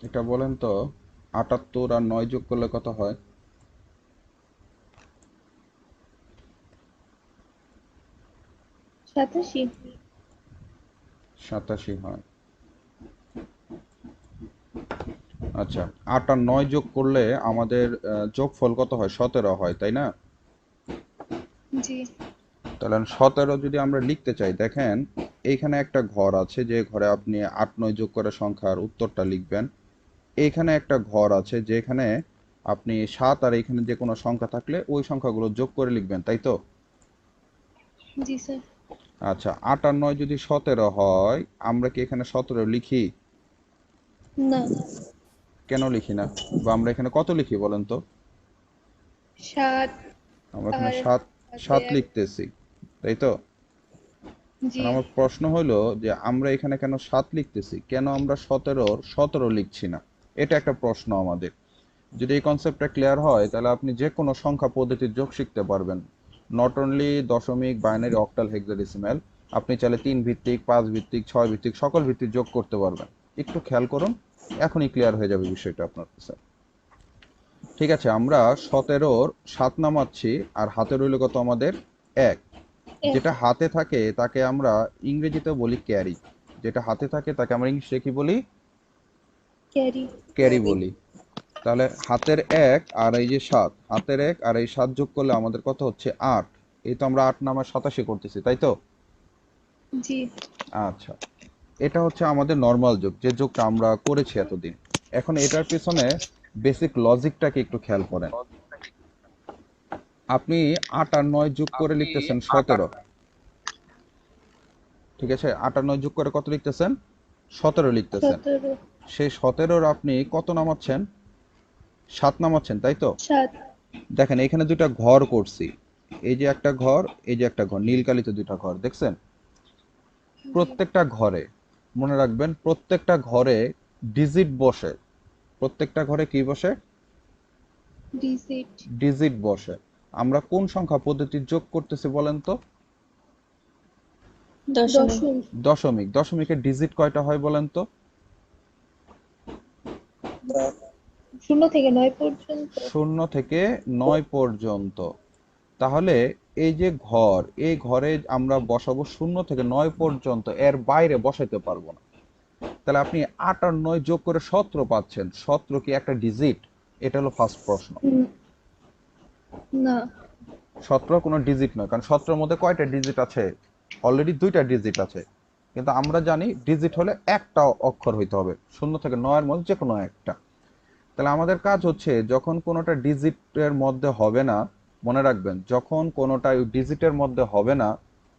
এটা বলেন তো, 78 আর 9 যোগ করলে কত হয়? 87। 87 হয়। আচ্ছা, 8 আর 9 যোগ করলে আমাদের যোগফল কত হয়? 17 হয়, তাই না? জি তাহলে 17 যদি আমরা লিখতে চাই, দেখেন এইখানে একটা ঘর আছে, যে ঘরে আপনি 8 9 যোগ করে সংখ্যার উত্তরটা লিখবেন। এইখানে একটা ঘর আছে যেখানে আপনি 7 আর এইখানে যে কোনো সংখ্যা থাকলে ওই সংখ্যাগুলো যোগ করে লিখবেন, তাই তো? জি স্যার। আচ্ছা, 8 আর 9 যদি 17 হয়, আমরা কি এখানে 17 লিখি? না। কেন লিখি না? বা আমরা এখানে কত লিখি বলেন তো? 7 আমরা এখানে আর 7 সাথে 7 এক। লিখতেছি, তাই তো? জি। এখন আমার প্রশ্ন হলো যে আমরা এখানে কেন 7 লিখতেছি, কেন আমরা 17 17 লিখছি না? এটা একটা প্রশ্ন আমাদের। যদি এই কনসেপ্টটা ক্লিয়ার হয়, তাহলে আপনি যে কোনো সংখ্যা পদ্ধতির যোগ শিখতে পারবেন। নট অনলি দশমিক, বাইনারি, অক্টাল, হেক্সাডেসিমাল। আপনি চাইলে 3 ভিত্তিক, 5 ভিত্তিক, 6 ভিত্তিক সকল ভিত্তিক যোগ করতে পারবেন। একটু খেয়াল করুন, এখনই ক্লিয়ার হয়ে যাবে বিষয়টা আপনার কাছে। ঠিক আছে, আমরা 17-র 7 নামাচ্ছি, আর হাতে রইল কত আমাদের? 1। এক। যেটা হাতে থাকে তাকে আমরা ইংরেজিতে বলি ক্যারি। যেটা হাতে থাকে তাকে আমরা ইংলিশে কি বলি? ক্যারি। ক্যারি বলি। তাহলে হাতের 1 আর এই যে 7, হাতের 1 আর এই 7 যোগ করলে আমাদের কত হচ্ছে? 8। এই তো আমরা 8 নামা 87 করতেছি, তাই তো? জি। আচ্ছা, এটা হচ্ছে আমাদের নর্মাল যোগ, যে যোগটা আমরা করেছি এতদিন। এখন এটার পেছনে বেসিক লজিকটাকে একটু খেয়াল করেন। আপনি 8 আর 9 যোগ করে লিখতেছেন 17। ঠিক আছে, 8 আর 9 যোগ করে কত লিখতেছেন? 17 লিখতেছেন। 17। সেই 17-র আপনি কত নামাচ্ছেন? 7 নামাচ্ছেন, তাই তো? 7। দেখেন এখানে দুইটা ঘর করছি। এই যে একটা ঘর, এই যে একটা ঘর, নীল কালিতে দুইটা ঘর দেখছেন? জি। প্রত্যেকটা ঘরে, মনে রাখবেন, প্রত্যেকটা ঘরে ডিজিট বসে। প্রত্যেকটা ঘরে কি বসে? ডিজিট। ডিজিট বসে। আমরা কোন সংখ্যা পদ্ধতির যোগ করতেছি বলেন তো? দশমিক। দশমিক। দশমিকের ডিজিট কয়টা হয় বলেন তো? 0 থেকে 9 পর্যন্ত। 0 থেকে 9 পর্যন্ত। তাহলে এই যে ঘর, এই ঘরে আমরা বসাবো 0 থেকে 9 পর্যন্ত, এর বাইরে বসাইতে পারবো না। তাহলে আপনি 8 আর 9 যোগ করে 17 পাচ্ছেন, 17 কি একটা ডিজিট? এটা হলো ফার্স্ট প্রশ্ন। না। 17 কোনো ডিজিট নয়, কারণ 17-র মধ্যে কয়টা ডিজিট আছে? অলরেডি দুইটা ডিজিট আছে। কিন্তু আমরা জানি ডিজিট হলে একটা অক্ষর হইতে হবে, 0 থেকে 9-এর মধ্যে যে কোনো একটা। তাহলে আমাদের কাজ হচ্ছে, যখন কোনোটা ডিজিটের মধ্যে হবে না, মনে রাখবেন, যখন কোনোটা ডিজিটের মধ্যে হবে না,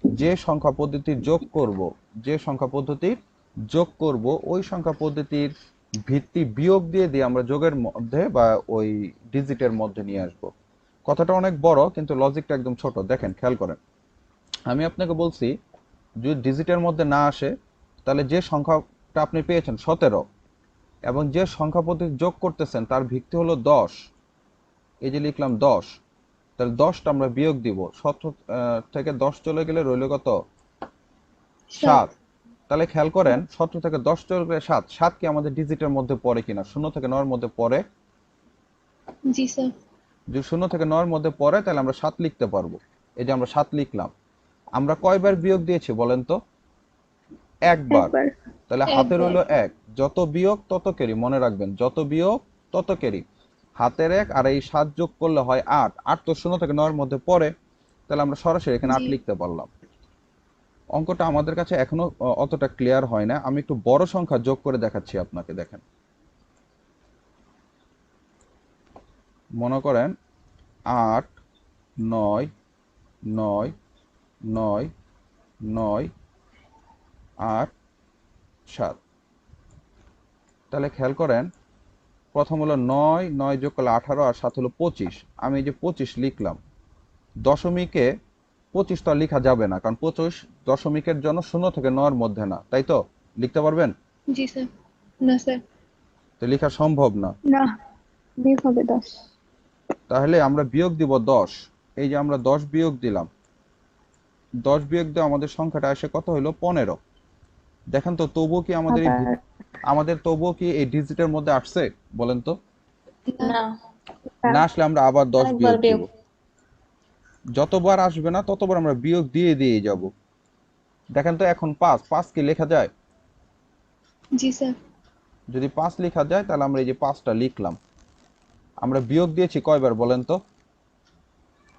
যে সংখ্যা পদ্ধতির যোগ করব, যে সংখ্যা পদ্ধতির যোগ করব, ওই সংখ্যা পদ্ধতির ভিত্তি বিয়োগ দিয়ে দিয়ে আমরা যোগের মধ্যে বা ওই ডিজিটের মধ্যে নিয়ে আসব। কথাটা অনেক বড়, কিন্তু লজিকটা একদম ছোট। দেখেন, খেয়াল করেন। আমি আপনাকে বলছি, যদি ডিজিটের মধ্যে না আসে, তাহলে যে সংখ্যাটা আপনি পেয়েছেন 17, এবং যে সংখ্যা পদ্ধতি যোগ করতেছেন তার ভিত্তি হলো 10। এই যে লিখলাম 10, তাহলে 10টা আমরা বিয়োগ দিব। 17 থেকে 10 চলে গেলে রইল কত? 7। 7। তাহলে খেয়াল করেন, 17 থেকে 10 চলে গেলে 7। 7 কি আমাদের ডিজিটের মধ্যে পড়ে কিনা? 0 থেকে 9-এর মধ্যে পড়ে। জি স্যার। যদি 0 থেকে 9-এর মধ্যে পড়ে, তাহলে আমরা 7 লিখতে পারবো। এই যে আমরা 7 লিখলাম। আমরা কয়বার বিয়োগ দিয়েছি বলেন তো? একবার। একবার। তাহলে হাতে একবার। রইল 1। যত বিয়োগ তত ক্যারি, মনে রাখবেন, যত বিয়োগ তত ক্যারি। হাতের 1 আর এই 7 যোগ করলে হয় 8। 8 তো 0 থেকে 9-এর মধ্যে পড়ে। তাহলে আমরা সরাসরি এখানে জি। 8 লিখতে পারলাম। অঙ্কটা আমাদের কাছে এখনো অতটা ক্লিয়ার হয় না। আমি একটু বড় সংখ্যা যোগ করে দেখাচ্ছি আপনাকে, দেখেন। মনে করেন 8 9 9 9 9 8 7। তাহলে খেয়াল করেন, প্রথম হলো 9, 9 যোগ করলে 18, আর 7 হলো 25। আমি এই যে 25 লিখলাম। দশমিকে 25 তো আর লেখা যাবে না, কারণ 25 দশমিকের জন্য 0 থেকে 9-এর মধ্যে না, তাই তো? লিখতে পারবেন? জি স্যার। না স্যার। তো লেখা সম্ভব না। না, বিয়োগ হবে 10। তাহলে আমরা বিয়োগ দিব 10। এই যে আমরা 10 বিয়োগ দিলাম। 10 বিয়োগ দিয়ে আমাদের সংখ্যাটা আসে কত হইলো? 15। দেখেন তো তবুও কি আমাদের আবার আমাদের তবুও কি এই ডিজিটের মধ্যে আসছে বলেন তো? না না আসলে আমরা আবার 10 আরেকবার বিয়োগ দিব। বিয়োগ। যতবার আসবে না ততবার আমরা বিয়োগ দিয়ে দিয়ে যাব। দেখেন তো এখন 5 5 কি লেখা যায়? জি স্যার যদি 5 লেখা যায় তাহলে আমরা এই যে 5টা লিখলাম। আমরা বিয়োগ দিয়েছি কয়বার বলেন তো?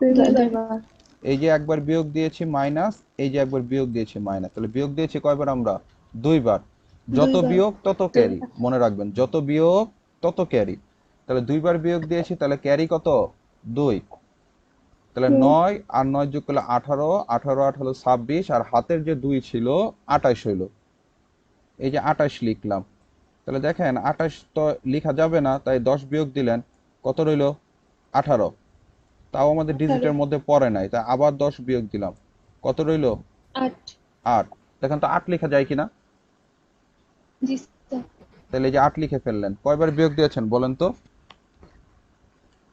দুইবার দুইবার। এই যে একবার বিয়োগ দিয়েছি মাইনাস, এই যে একবার বিয়োগ দিয়েছি মাইনাস, তাহলে বিয়োগ দিয়েছি কয়বার আমরা? দুইবার। যত দুইবার বিয়োগ তত ক্যারি, দুইবার। মনে রাখবেন যত বিয়োগ তত ক্যারি। তাহলে দুইবার বিয়োগ দিয়েছি, তাহলে ক্যারি কত? 2। তাহলে দুই 9 আর 9 যোগ করলে 18, 18 8 হলো 26, আর হাতের যে 2 ছিল 28 হইলো। এই যে 28 লিখলাম। তাহলে দেখেন 28 তো লেখা যাবে না, তাই 10 বিয়োগ দিলেন, কত রইলো? 18। তাও আমাদের 18 ডিজিটের মধ্যে পড়ে নাই, তাই আবার 10 বিয়োগ দিলাম, কত রইলো? 8 8। দেখেন তো 8 লেখা যায় কিনা? জি স্যার তাহলে এই যে 8 লিখে ফেললেন, কয়বার বিয়োগ দিয়েছেন বলেন তো?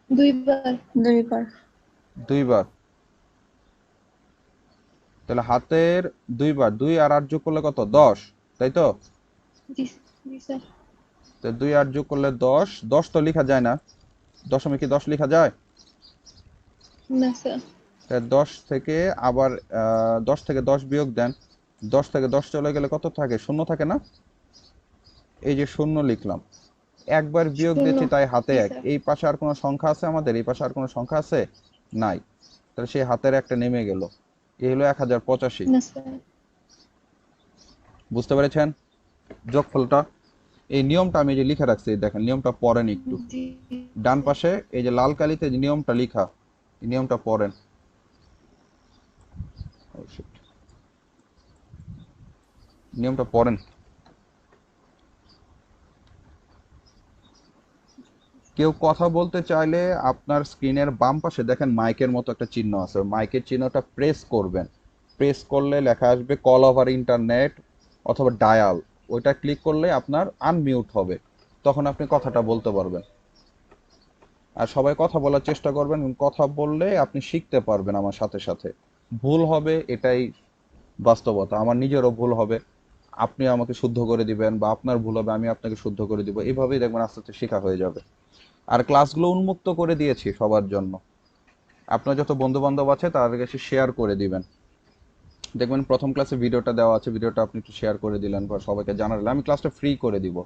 দুইবার দুইবার। দুইবার। তাহলে হাতের দুইবার, 2 আর 8 যোগ করলে কত? 10, তাই তো? জি জি স্যার তো 2 8 যোগ করলে 10, 10 তো লেখা যায় না, দশমিকে কি 10 লেখা যায়? না স্যার তাহলে 10 থেকে আবার 10 থেকে 10 বিয়োগ দেন, 10 থেকে 10 চলে গেলে কত থাকে? শূন্য থাকে না? এই যে শূন্য লিখলাম। একবার বিয়োগ শূন্য দিয়েছি তাই হাতে জি এক। স্যার এই পাশে আর কোনো সংখ্যা আছে আমাদের? এই পাশে আর কোনো সংখ্যা আছে? নাই। তাহলে সেই হাতের একটা নেমে গেল। এই হলো 1085। না স্যার বুঝতে পেরেছেন যোগফলটা? এই নিয়মটা আমি এই যে লিখে রাখছি, দেখেন নিয়মটা পড়েন একটু। জি ডান স্যার পাশে এই যে লাল কালিতে যে নিয়মটা লিখা, এই নিয়মটা পড়েন। Oh, shit. নিয়মটা পড়েন। কেউ কথা বলতে চাইলে আপনার স্ক্রিনের বাম পাশে দেখেন মাইকের মতো একটা চিহ্ন আছে, মাইকের চিহ্নটা প্রেস করবেন। প্রেস করলে লেখা আসবে কল ওভার ইন্টারনেট অথবা ডায়াল। ওইটা ক্লিক করলে আপনার আনমিউট হবে, তখন আপনি কথাটা বলতে পারবেন। আর সবাই কথা বলার চেষ্টা করবেন, কথা বললে আপনি শিখতে পারবেন আমার সাথে সাথে। ভুল হবে এটাই বাস্তবতা, আমার নিজেরও ভুল হবে, আপনি আমাকে শুদ্ধ করে দিবেন, বা আপনার ভুল হবে আমি আপনাকে শুদ্ধ করে দিব, এইভাবেই দেখবেন আস্তে আস্তে শেখা হয়ে যাবে। আর ক্লাসগুলো উন্মুক্ত করে দিয়েছি সবার জন্য, আপনার যত বন্ধু বান্ধব আছে তাদের কাছে শেয়ার করে দিবেন। দেখবেন প্রথম ক্লাসে ভিডিওটা দেওয়া আছে, ভিডিওটা আপনি একটু শেয়ার করে দিলেন বা সবাইকে জানালেন, আমি ক্লাসটা ফ্রি করে দিব,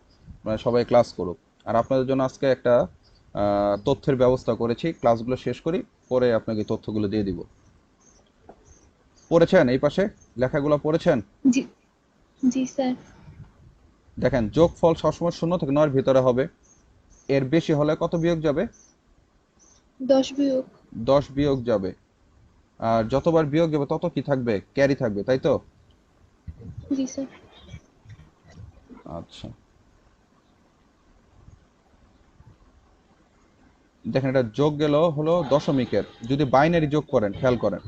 মানে সবাই ক্লাস করুক। আর আপনাদের জন্য আজকে একটা তথ্যের ব্যবস্থা করেছি, ক্লাসগুলো শেষ করি, পরে আপনাকে তথ্যগুলো দিয়ে দিব। পড়েছেন? এই পাশে লেখাগুলো পড়েছেন? জি জি স্যার দেখেন যোগফল সবসময় 0 থেকে 9 ভিতরে হবে। এর বেশি হলে কত বিয়োগ যাবে? 10 বিয়োগ 10 বিয়োগ যাবে। আর যতবার বিয়োগ যাবে তত কি থাকবে? ক্যারি থাকবে, তাই তো? জি স্যার আচ্ছা, দেখেন এটা যোগ গেল হলো দশমিকের, যদি বাইনারি যোগ করেন খেয়াল করেন,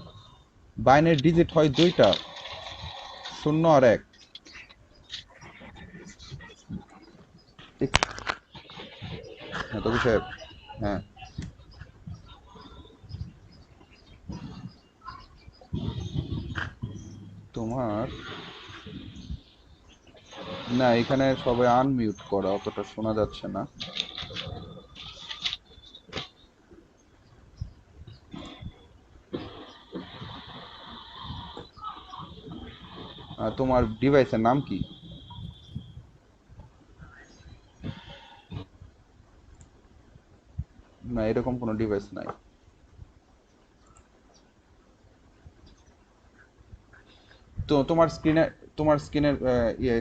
বাইনারি ডিজিট হয় দুইটা, 0 আর 1। ঠিক? হ্যাঁ তবু সাহেব, হ্যাঁ তোমার, না এখানে সবাই আনমিউট করা, অতটা শোনা যাচ্ছে না। তোমার ডিভাইসের নাম কি? না এরকম কোনো ডিভাইস নাই। তো তোমার স্ক্রিনের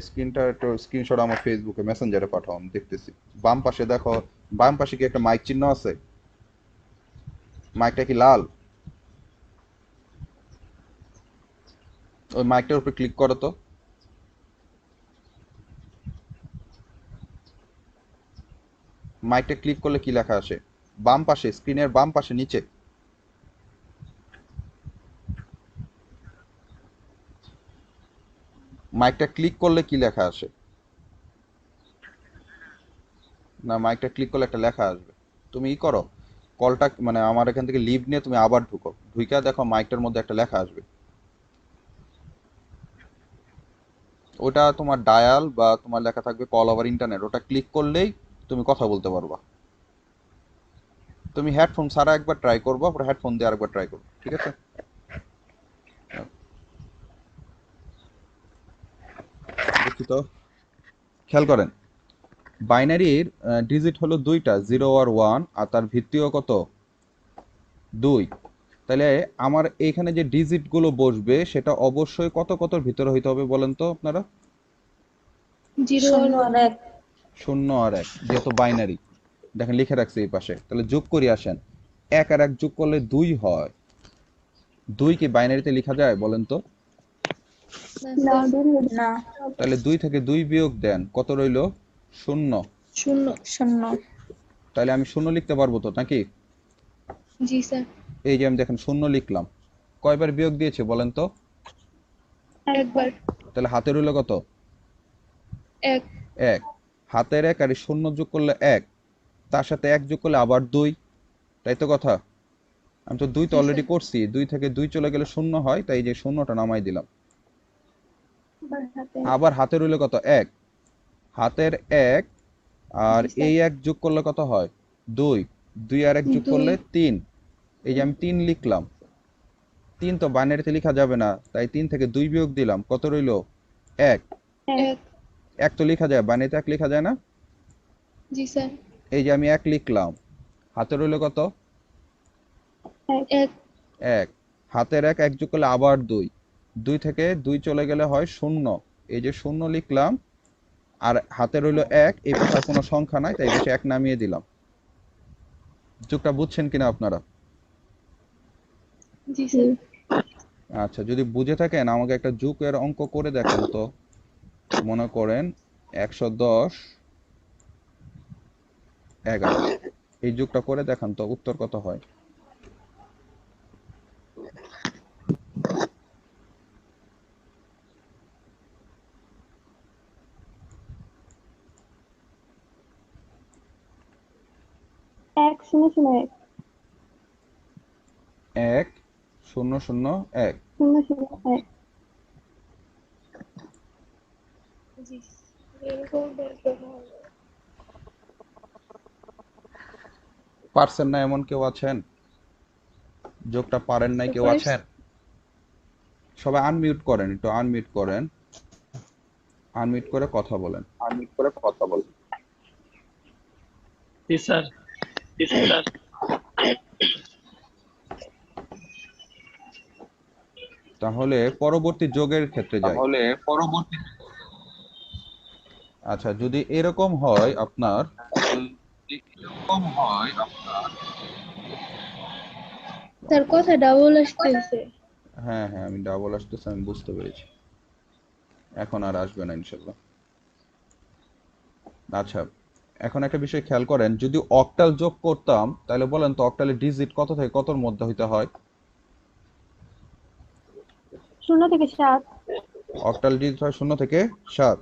স্ক্রিনটা একটু স্ক্রিনশট আমার ফেসবুকে মেসেঞ্জারে পাঠাও, আমি দেখতেছি। বাম পাশে দেখো, বাম পাশে কি একটা মাইক চিহ্ন আছে? মাইকটা কি লাল? ওই মাইকটার উপর ক্লিক করো তো। মাইকটা ক্লিক করলে কি লেখা আসে? বাম পাশে, স্ক্রিনের বাম পাশে নিচে। মাইকটা ক্লিক করলে কি লেখা আসে? না মাইকটা ক্লিক করলে একটা লেখা আসবে। তুমি ই করো, কলটা মানে আমার এখান থেকে লিভ নিয়ে তুমি আবার ঢুকো, ঢুইকা দেখো মাইকটার মধ্যে একটা লেখা আসবে। ওটা তোমার ডায়াল বা তোমার লেখা থাকবে কল ওভার ইন্টারনেট, ওটা ক্লিক করলেই তুমি কথা বলতে পারবা। তুমি হেডফোন ছাড়া একবার ট্রাই করবা, পরে হেডফোন দিয়ে আরেকবার ট্রাই করবে, ঠিক আছে? দুঃখিত। খেয়াল করেন, বাইনারির ডিজিট হলো দুইটা, 0 আর 1, আর তার ভিত্তিও কত? 2। তাহলে আমার এইখানে যে ডিজিটগুলো বসবে সেটা অবশ্যই কত কতর ভিতরে হইতে হবে বলেন তো আপনারা? 0 আর শূন্য আর 1। এক। 0 আর 1, যেহেতু বাইনারি। দেখেন লিখে রাখছি এই পাশে, তাহলে যোগ করি আসেন। 1 আর 1 যোগ করলে 2 হয়। 2 কি বাইনারিতে লেখা যায় বলেন তো? না না স্যার। না। তাহলে 2 থেকে 2 বিয়োগ দেন, কত রইলো? 0। 0। শূন্য। তাহলে আমি 0 লিখতে পারবো তো নাকি? জি স্যার। এই যে আমি দেখেন 0 লিখলাম, কয়বার বিয়োগ দিয়েছে বলেন তো? একবার। তাহলে হাতে রইলো কত? 1। 1। হাতের 1 আর এই 0 যোগ করলে 1, তার সাথে 1 যোগ করলে আবার 2, তাই তো কথা? আমি তো 2 তো জি অলরেডি স্যার। করছি, 2 থেকে 2 চলে গেলে 0 হয়, তাই এই যে 0টা নামাই দিলাম। আবার হাতে। আবার হাতে রইলো কত? 1। হাতের 1 আর জি স্যার। এই 1 যোগ করলে কত হয়? 2। 2 আর 1 যোগ 2। করলে 3। এই যে আমি 3 লিখলাম, 3 তো বাইনারিতে লেখা যাবে না, তাই 3 থেকে 2 বিয়োগ দিলাম, কত রইলো? 1। 1। 1 তো লেখা যায়, বাইনারিতে 1 লেখা যায় না? জি স্যার। এই যে আমি 1 লিখলাম, হাতে রইলো কত? 1। 1। হাতের 1 1 যোগ করলে আবার 2। 2 থেকে 2 চলে গেলে হয় 0। এই যে 0 লিখলাম, আর হাতে রইলো 1, এই পাশে আর কোনো সংখ্যা নাই, তাই এই পাশে 1 নামিয়ে দিলাম। যোগটা বুঝছেন কিনা আপনারা? জি স্যার। আচ্ছা, যদি বুঝে থাকেন আমাকে একটা যোগের অঙ্ক করে দেখান তো। মনে করেন 110 11, এই যোগটা করে দেখান তো, উত্তর কত হয়? এক শূন্য শূন্য এক। 1 0 0 1। শূন্য শূন্য এক। জি। এরকম বের করতে হবে। পারছেন না এমন কেউ আছেন? যোগটা পারেন নাই কেউ আছেন? সবাই আনমিউট করেন, একটু আনমিউট করেন, আনমিউট করে কথা বলেন। জি স্যার। তাহলে পরবর্তী যোগের ক্ষেত্রে যাই। আচ্ছা, যদি এরকম হয় আপনার, তার কথা ডাবল আসতেছে। হ্যাঁ হ্যাঁ, আমি ডাবল আসতেছে, আমি বুঝতে পেরেছি। এখন আর আসবে না ইনশাল্লাহ। আচ্ছা, এখন একটা বিষয় খেয়াল করেন, যদি অক্টাল যোগ করতাম তাহলে বলেন তো অক্টালের ডিজিট কত থেকে কতর মধ্যে হইতে হয়? 0 থেকে 7। অক্টাল ডিজিট হয় 0 থেকে 7।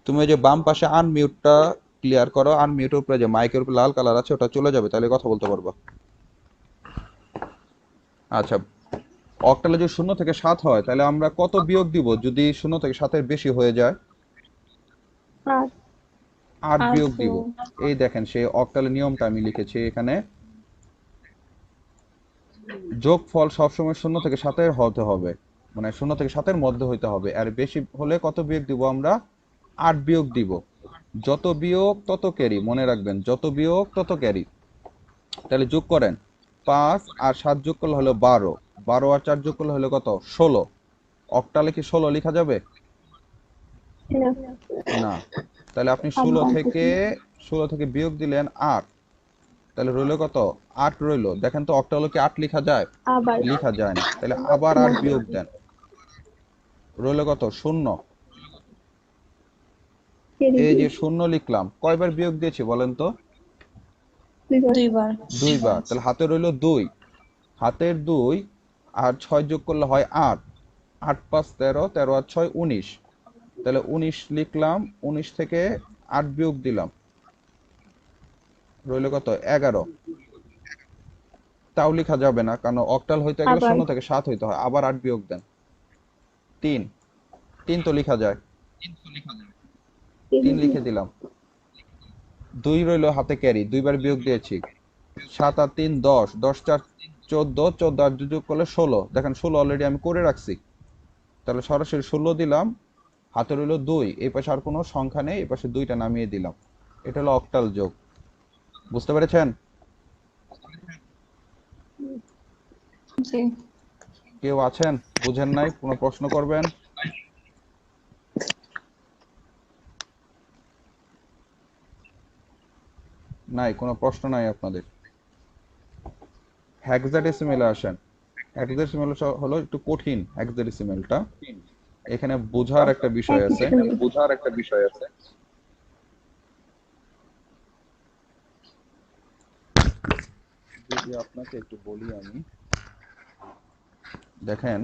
তুমি ওই যে বাম পাশে আনমিউটটা ক্লিয়ার করো, আনমিউটের উপরে যে মাইকের উপরে লাল কালার আছে ওটা চলে যাবে, তাহলে কথা বলতে পারবা। আচ্ছা, অক্টালে যদি 0 থেকে 7 হয় তাহলে আমরা কত বিয়োগ দিব যদি 0 থেকে 7-এর বেশি হয়ে যায়? 8। 8 আর বিয়োগ তো দিব। এই দেখেন সেই অক্টালের নিয়মটা আমি লিখেছি এখানে। যোগফল সবসময় 0 থেকে 7-এর হতে হবে, মানে 0 থেকে 7-এর মধ্যে হইতে হবে, আর বেশি হলে কত বিয়োগ দিব আমরা? 8 বিয়োগ দিব। যত বিয়োগ তত ক্যারি, মনে রাখবেন, যত বিয়োগ তত ক্যারি। তাহলে যোগ করেন, 5 আর 7 যোগ করলে হলো 12, 12 আর 4 যোগ করলে হলো কত? 16। অক্টালে কি 16 লেখা যাবে? না। না। তাহলে আপনি 8 ষোলো থেকে বিয়োগ দিলেন 8, তাহলে রইলো কত? 8 রইলো। দেখেন তো অক্টালে কি 8 লেখা যায়? আবার। লেখা যায় না, তাহলে আবার 8 বিয়োগ দেন, রইলো কত? 0। এই যে 0 লিখলাম, কয়বার বিয়োগ দিয়েছি বলেন তো? 2বার। 2 বার। তাহলে হাতে রইলো 2। হাতের 2 আর 6 যোগ করলে হয় 8। 8 5 13, 13 আর 6 19। তাহলে 19 লিখলাম, 19 থেকে 8 বিয়োগ দিলাম, রইল কত? 11। তাও লেখা যাবে না, কারণ অক্টাল হইতে গেলে আবার 0 থেকে 7 হইতে হয়। আবার 8 বিয়োগ দেন। 3। 3 তো লেখা যায়। 3 লিখে দিলাম। 2 রইল হাতে ক্যারি, দুইবার বিয়োগ দিয়েছি। 7 আর 3 10, 10 4 14, 14 আর 2 যোগ করলে 16। দেখেন 16 অলরেডি আমি করে রাখছি, তাহলে সরাসরি 16 দিলাম। হাতে রইল 2, এই পাশে আর কোনো সংখ্যা নেই, এই পাশে 2টা নামিয়ে দিলাম। এটা হলো অক্টাল যোগ। বুঝতে পেরেছেন? জি। কেউ আছেন বুঝেন নাই, কোনো প্রশ্ন করবেন? নাই, কোনো প্রশ্ন নাই আপনাদের? হেক্সাডেসিমেলে আসেন। হেক্সাডেসিমেল হলো একটু কঠিন, হেক্সাডেসিমেলটা। এখানে বোঝার একটা বিষয় আছে। যদি আপনাকে একটু বলি আমি, দেখেন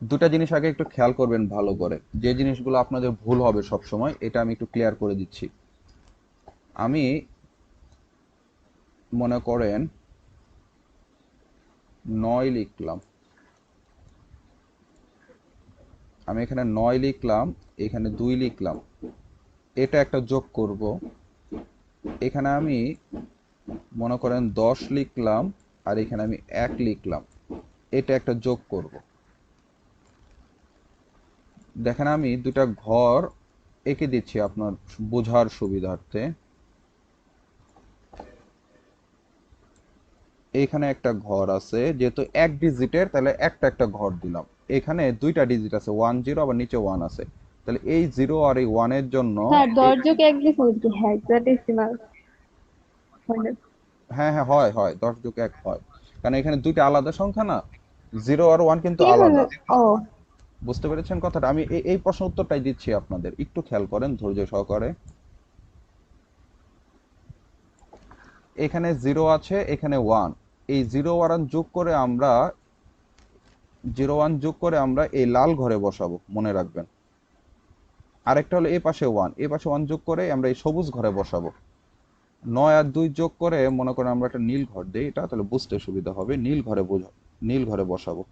দুটা জিনিস আগে একটু খেয়াল করবেন ভালো করে, যে জিনিসগুলো আপনাদের ভুল হবে সব সময়, এটা আমি একটু ক্লিয়ার করে দিচ্ছি। আমি মনে করেন 9 লিখলাম, আমি এখানে 9 লিখলাম, এখানে 2 লিখলাম, এটা একটা যোগ করব। এখানে আমি মনে করেন 10 লিখলাম, আর এখানে আমি 1 লিখলাম, এটা একটা যোগ করব। দেখেন আমি দুটা ঘর এঁকে দিচ্ছি আপনার বোঝার সুবিধার্থে। এখানে একটা ঘর আছে, যেহেতু এক ডিজিটের তাহলে একটা একটা ঘর দিলাম। এখানে দুইটা ডিজিট আছে, 1 0, আবার নিচে 1 আছে, তাহলে এই 0 আর এই 1 এর জন্য স্যার দর্জক এক লিখুন কি হেক্সাডেসিমাল মানে হ্যাঁ হ্যাঁ, হয় হয়, 10 যোগ 1 হয়, কারণ এখানে দুইটা আলাদা সংখ্যা না, 0 আর 1 কিন্তু কিভাবে? আলাদা। ও বুঝতে পেরেছেন কথাটা? আমি এই প্রশ্ন উত্তরটাই দিচ্ছি আপনাদের, একটু খেয়াল করেন ধৈর্য সহকারে। এখানে 0 আছে, এখানে 1, এই 0 1 যোগ করে আমরা 0 1 যোগ করে আমরা এই লাল ঘরে বসাবো, মনে রাখবেন। আরেকটা হলো এই পাশে 1, এই পাশে 1 যোগ করে আমরা এই সবুজ ঘরে বসাবো। 9 আর 2 যোগ করে মনে করেন আমরা একটা নীল ঘর দিই, এটা তাহলে বুঝতে সুবিধা হবে, নীল ঘরে নীল ঘরে বসাবো।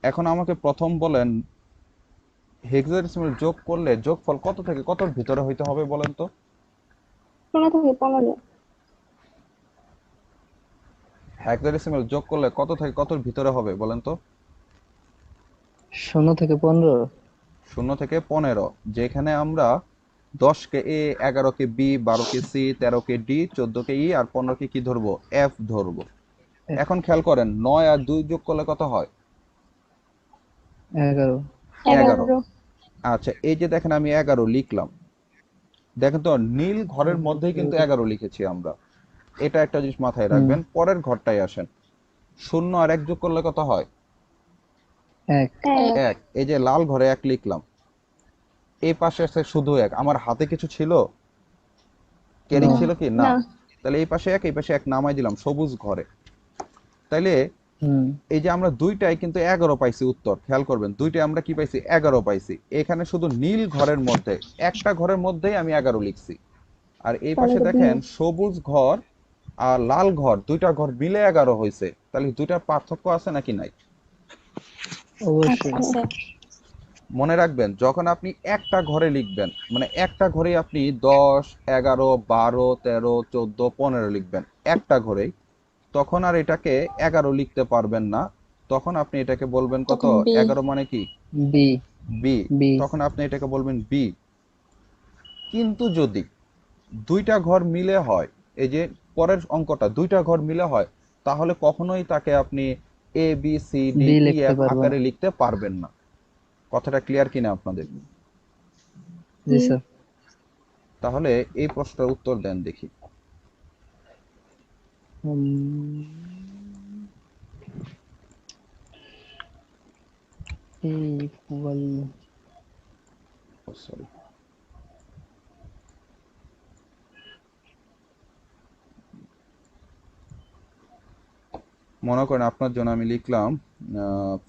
এখন আমাকে প্রথম বলেন, হেক্সাডেসিমাল যোগ করলে যোগফল কত থেকে কতর ভিতরে হইতে হবে বলেন তো? 16 থেকে 15। হেক্সাডেসিমাল যোগ করলে কত থেকে কতর ভিতরে হবে বলেন তো? 0 থেকে 15। 0 থেকে 15, যেখানে আমরা 10 কে এ, 11 K B, 12 K C, 13 K D, 14 কে ই, আর 15 কে কি ধরবো? এফ ধরবো। এখন খেয়াল করেন 9 আর 2 যোগ করলে কত হয়? 11। 11। 11। আচ্ছা, এই যে দেখেন আমি 11 লিখলাম, দেখেন তো নীল ঘরের মধ্যেই কিন্তু 11 লিখেছি আমরা। এটা একটা জিনিস মাথায় রাখবেন। পরের ঘরটায় আসেন, 0 আর 1 যোগ করলে কত হয়? 1। 1। এই যে লাল ঘরে 1 লিখলাম, এই পাশে আছে শুধু 1, আমার হাতে কিছু ছিল? Carry no. ছিল কি? না। না। তাহলে এই পাশে 1, এই পাশে 1 নামাই দিলাম সবুজ ঘরে। তাইলে হুম। এই যে আমরা দুইটাই কিন্তু 11 পাইছি উত্তর, খেয়াল করবেন দুইটাই আমরা কি পাইছি? 11 পাইছি। এখানে শুধু নীল ঘরের মধ্যে একটা ঘরের মধ্যেই আমি 11 লিখছি। আর এই তাহলে পাশে তো দেখেন সবুজ ঘর আর লাল ঘর, দুইটা ঘর মিলে 11 হয়েছে। তাহলে দুইটার পার্থক্য আছে নাকি নাই? অবশ্যই। আছে। মনে রাখবেন যখন আপনি একটা ঘরে লিখবেন, মানে একটা ঘরে আপনি 10 11 12 13 14 15 লিখবেন একটা ঘরেই, তখন আর এটাকে 11 লিখতে পারবেন না। তখন আপনি এটাকে বলবেন কত? তখন বি। 11 মানে কি? বি। বি। বি। তখন আপনি এটাকে বলবেন বি। কিন্তু যদি দুইটা ঘর মিলে হয়, এই যে পরের অঙ্কটা দুইটা ঘর মিলে হয়, তাহলে কখনোই তাকে আপনি A B C D B E লিখতে এফ পারবো না। আকারে লিখতে পারবেন না। কথাটা ক্লিয়ার কিনা আপনাদের? জি স্যার। তাহলে এই প্রশ্নের উত্তর দেন দেখি। ইকুয়াল। সরি, মনে করেন আপনার জন্য আমি লিখলাম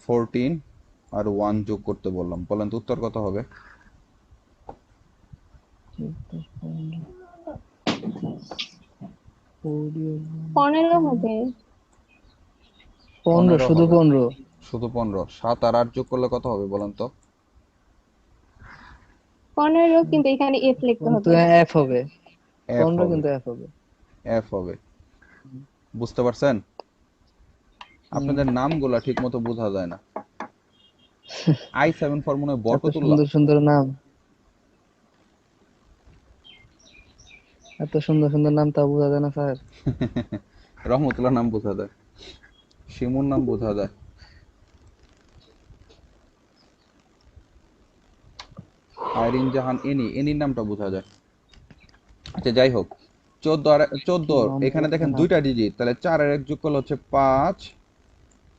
14 আর 1 যোগ করতে বললাম, বলেন তো উত্তর কত হবে? 15 হবে। 15 শুধু হবে। 15। শুধু 15। 7 আর 8 যোগ করলে কত হবে বলেন তো? 15 কিন্তু এখানে এফ লিখতে কিন্তু হবে। এফ হবে। এফ 15 হবে। কিন্তু এফ হবে। এফ হবে। বুঝতে পারছেন? আপনাদের নামগুলা ঠিক মতো বোঝা যায় না। i7 ফর মনে হয় এত বরকতুল্লাহ। সুন্দর সুন্দর নাম, এত সুন্দর সুন্দর নাম তা বোঝা যায় না স্যার। রহমতুল্লাহ নাম বোঝা যায়, শিমুর নাম বোঝা যায়। আইরিন জাহান এনির নামটা বোঝা যায়। আচ্ছা যাই হোক, 14 এখানে দেখেন মোহাম্মদ দুইটা ডিজিট, তাহলে 4 এর এক যোগ করলে হচ্ছে 5,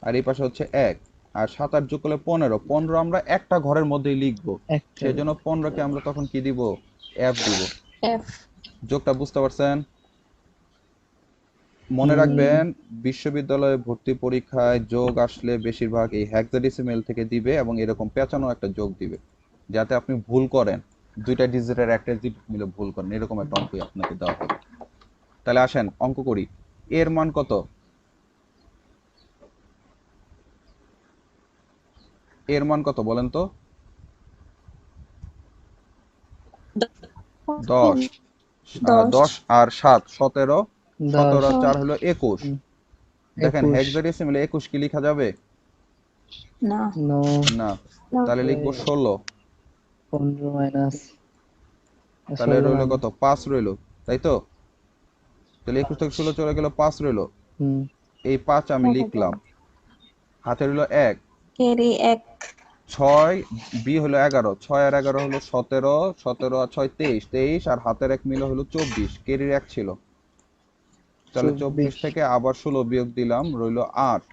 আর এই পাশে হচ্ছে 1, আর 7 8 যোগ করলে 15। 15 আমরা একটা ঘরের মধ্যেই লিখবো, একটা সেজন্য 15 কে আমরা তখন কি দিব? এফ দিব। এফ। যোগটা বুঝতে পারছেন? মনে হুম, রাখবেন, বিশ্ববিদ্যালয়ে ভর্তি পরীক্ষায় যোগ আসলে বেশিরভাগ এই হেক্সাডেসিমেল থেকে দিবে এবং এরকম পেঁচানো একটা যোগ দিবে, যাতে আপনি ভুল করেন, দুইটা ডিজিটের একটা ডিজিট মিলে ভুল করেন, এরকম একটা অঙ্কই আপনাকে দেওয়া হবে। তাহলে আসেন অঙ্ক করি। এর মান কত? এর মান কত বলেন তো? 10। 10। 10 আর 7 17, 17 10, আর 4 হলো 21। হুম, দেখেন 21, হেক্সাডেসিমেলে 21 কি লেখা যাবে? না। নো, না। না, তাহলে লিখবো 16। 15 মাইনাস তাহলে 16 রইলো নাম। কত? 5 রইলো, তাই তো? তাহলে 21 থেকে 16 চলে গেল, 5 রইলো। হুম, এই 5 আমি দেখা লিখলাম, যাবে। হাতে রইলো 1। ক্যারি 1। 6 বি হলো 11, 6 আর 11 হলো 17, 17 আর 6 23, 23 আর হাতের 1 মিলে হলো 24, কেরির 1 ছিল। তাহলে 24 24, থেকে আবার 16 বিয়োগ দিলাম, রইলো 8।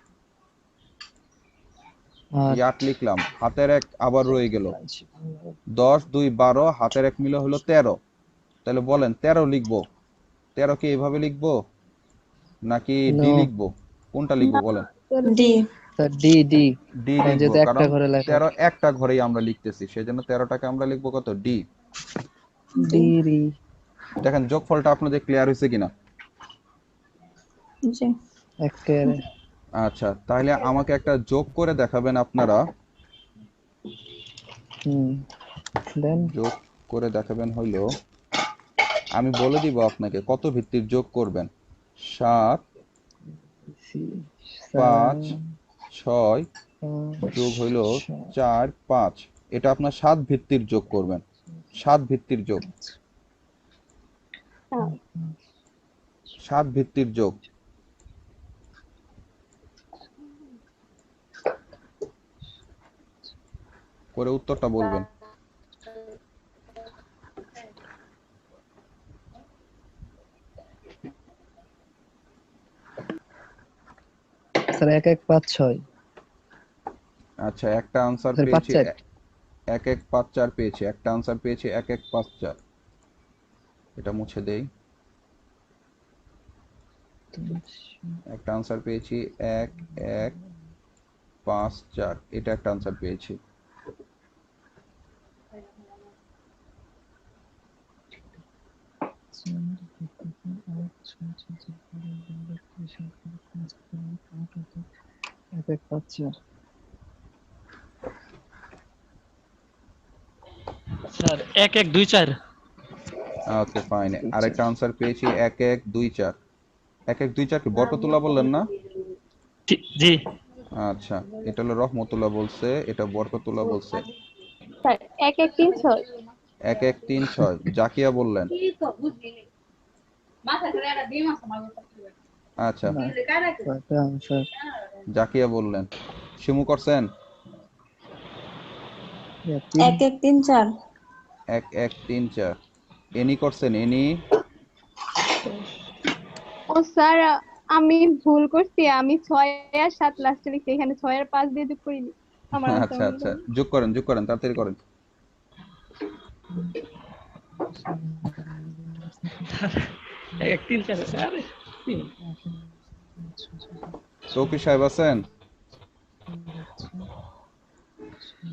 এই 8, 8 লিখলাম, হাতের 1 আবার রয়ে গেল। 10 2 12, হাতের 1 মিলে হলো 13। তাহলে বলেন 13 লিখবো? 13 কি এইভাবে লিখবো নাকি নো, ডি লিখবো? কোনটা লিখবো না, বলেন? D. Sir D, D, D কারণ লিখবো, যেহেতু একটা কারণ ঘরে লেখা। 13 একটা ঘরেই আমরা লিখতেছি, সেজন্য 13টাকে আমরা লিখবো কত? ডি। ডি। ডি, ডি, দেখেন যোগফলটা আপনাদের ক্লিয়ার হয়েছে কিনা? জি। একেবারে। আচ্ছা, তাহলে আমাকে একটা যোগ করে দেখাবেন আপনারা। হুম, দেন। যোগ করে দেখাবেন হইলো, আমি বলে দিব আপনাকে কত ভিত্তির যোগ করবেন। 7 5 7, 6 যোগ 5, হইলো 4 5, এটা আপনার 7 ভিত্তির যোগ করবেন। 7 ভিত্তির যোগ, 7 ভিত্তির যোগ করে উত্তরটা বলবেন। স্যার 1 1 5 6, আচ্ছা, একটা আনসার স্যার 5 পেয়েছি, 4, 1 1 5 4 পেয়েছি, একটা আনসার পেয়েছি 1 1 5 4। এটা মুছে দেই। একটা আনসার পেয়েছি 1 1 5 4, এটা একটা আনসার পেয়েছি। এক এক পাচ্ছি। স্যার 1 1 2 4। ওকে ফাইন, আরেকটা আনসার পেয়েছি 1 1 2 4। 1 1 2 4 কি বরকতুল্লাহ বললেন না? জি আচ্ছা, এটা হলো রহমতুল্লাহ বলছে, এটা বরকতুল্লাহ বলছে। স্যার 1 1 3 6। 1 1 3 6 জাকিয়া বললেন। আচ্ছা, না, কয়টা আনসার? জাকিয়া বললেন। শিমু করছেন? 1 1 3 4। 1 1 3 4। এনি করছেন? এনি? ও স্যার, আমি ভুল করছি, আমি 6 আর 7 লাস্টে লিখছি, এখানে 6 আর 5 দিয়ে যোগ করিনি। আমার আনসার আচ্ছা হলো আচ্ছা, যোগ করেন তাড়াতাড়ি করেন। এক এক তিন চার আরে তিন। তৌকির সাহেব আছেন?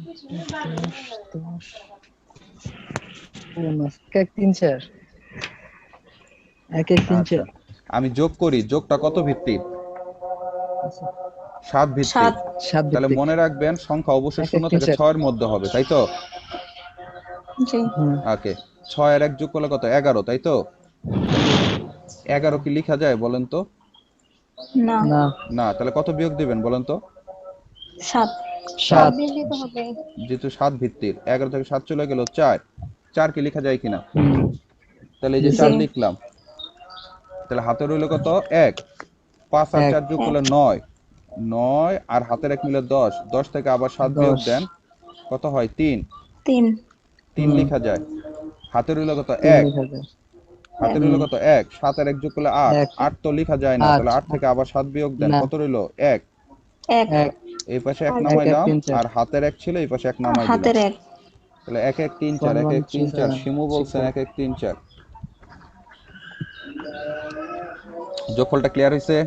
10, 10, এক এক 3 4 এক এক 3 আচ্ছা 4 আমি যোগ করি, যোগটা কত ভিত্তিক? 7 ভিত্তিক। 7 7 তাহলে ভিত্তিক মনে রাখবেন সংখ্যা অবশ্যই এক এক 0 3 থেকে 4 6 এর মধ্যে হবে, তাই তো? জি হুম ওকে, 6 আর 1 যোগ করলে কত? 11, তাই তো? 11 কি লেখা যায় বলেন তো? না না না, তাহলে কত বিয়োগ দিবেন বলেন তো? 7 সাত 7 দিয়ে দিতে হবে। যেহেতু 7 ভিত্তিক, 11 থেকে 7 চলে গেল 4, 4 কি লেখা যায় কিনা? হুম তাহলে এই যে জি 4 জি লিখলাম, তাহলে হাতে রইল কত? 1। 5 আর 1 4 যোগ 1 করলে 9, 9 আর হাতের 1 মিলে 10, 10 থেকে আবার 7 বিয়োগ 10 দেন, কত হয়? 3, 3 3 হুম লেখা যায়। হাতে রইল কত? 3 1, লেখা যায় হাতে 1 রইল হুম কত? 1, 7 আর 1 যোগ করলে 8, 1 8 তো লেখা যায় না, 8 তাহলে 8 থেকে আবার 7 বিয়োগ দেন, না কত রইল? 1। 1 1 এই পাশে 1 আর 1 1 নামাইলাম, 3 আর 4 হাতের 1 ছিল, এই পাশে 1 নামাই দিলাম। হাতের 1 তাহলে 1 1 3 4, 1 1 1 1 3 3 4, 7 শিমু ঠিক বলছেন বল 1 1 3 4। যোগফলটা ক্লিয়ার হয়েছে?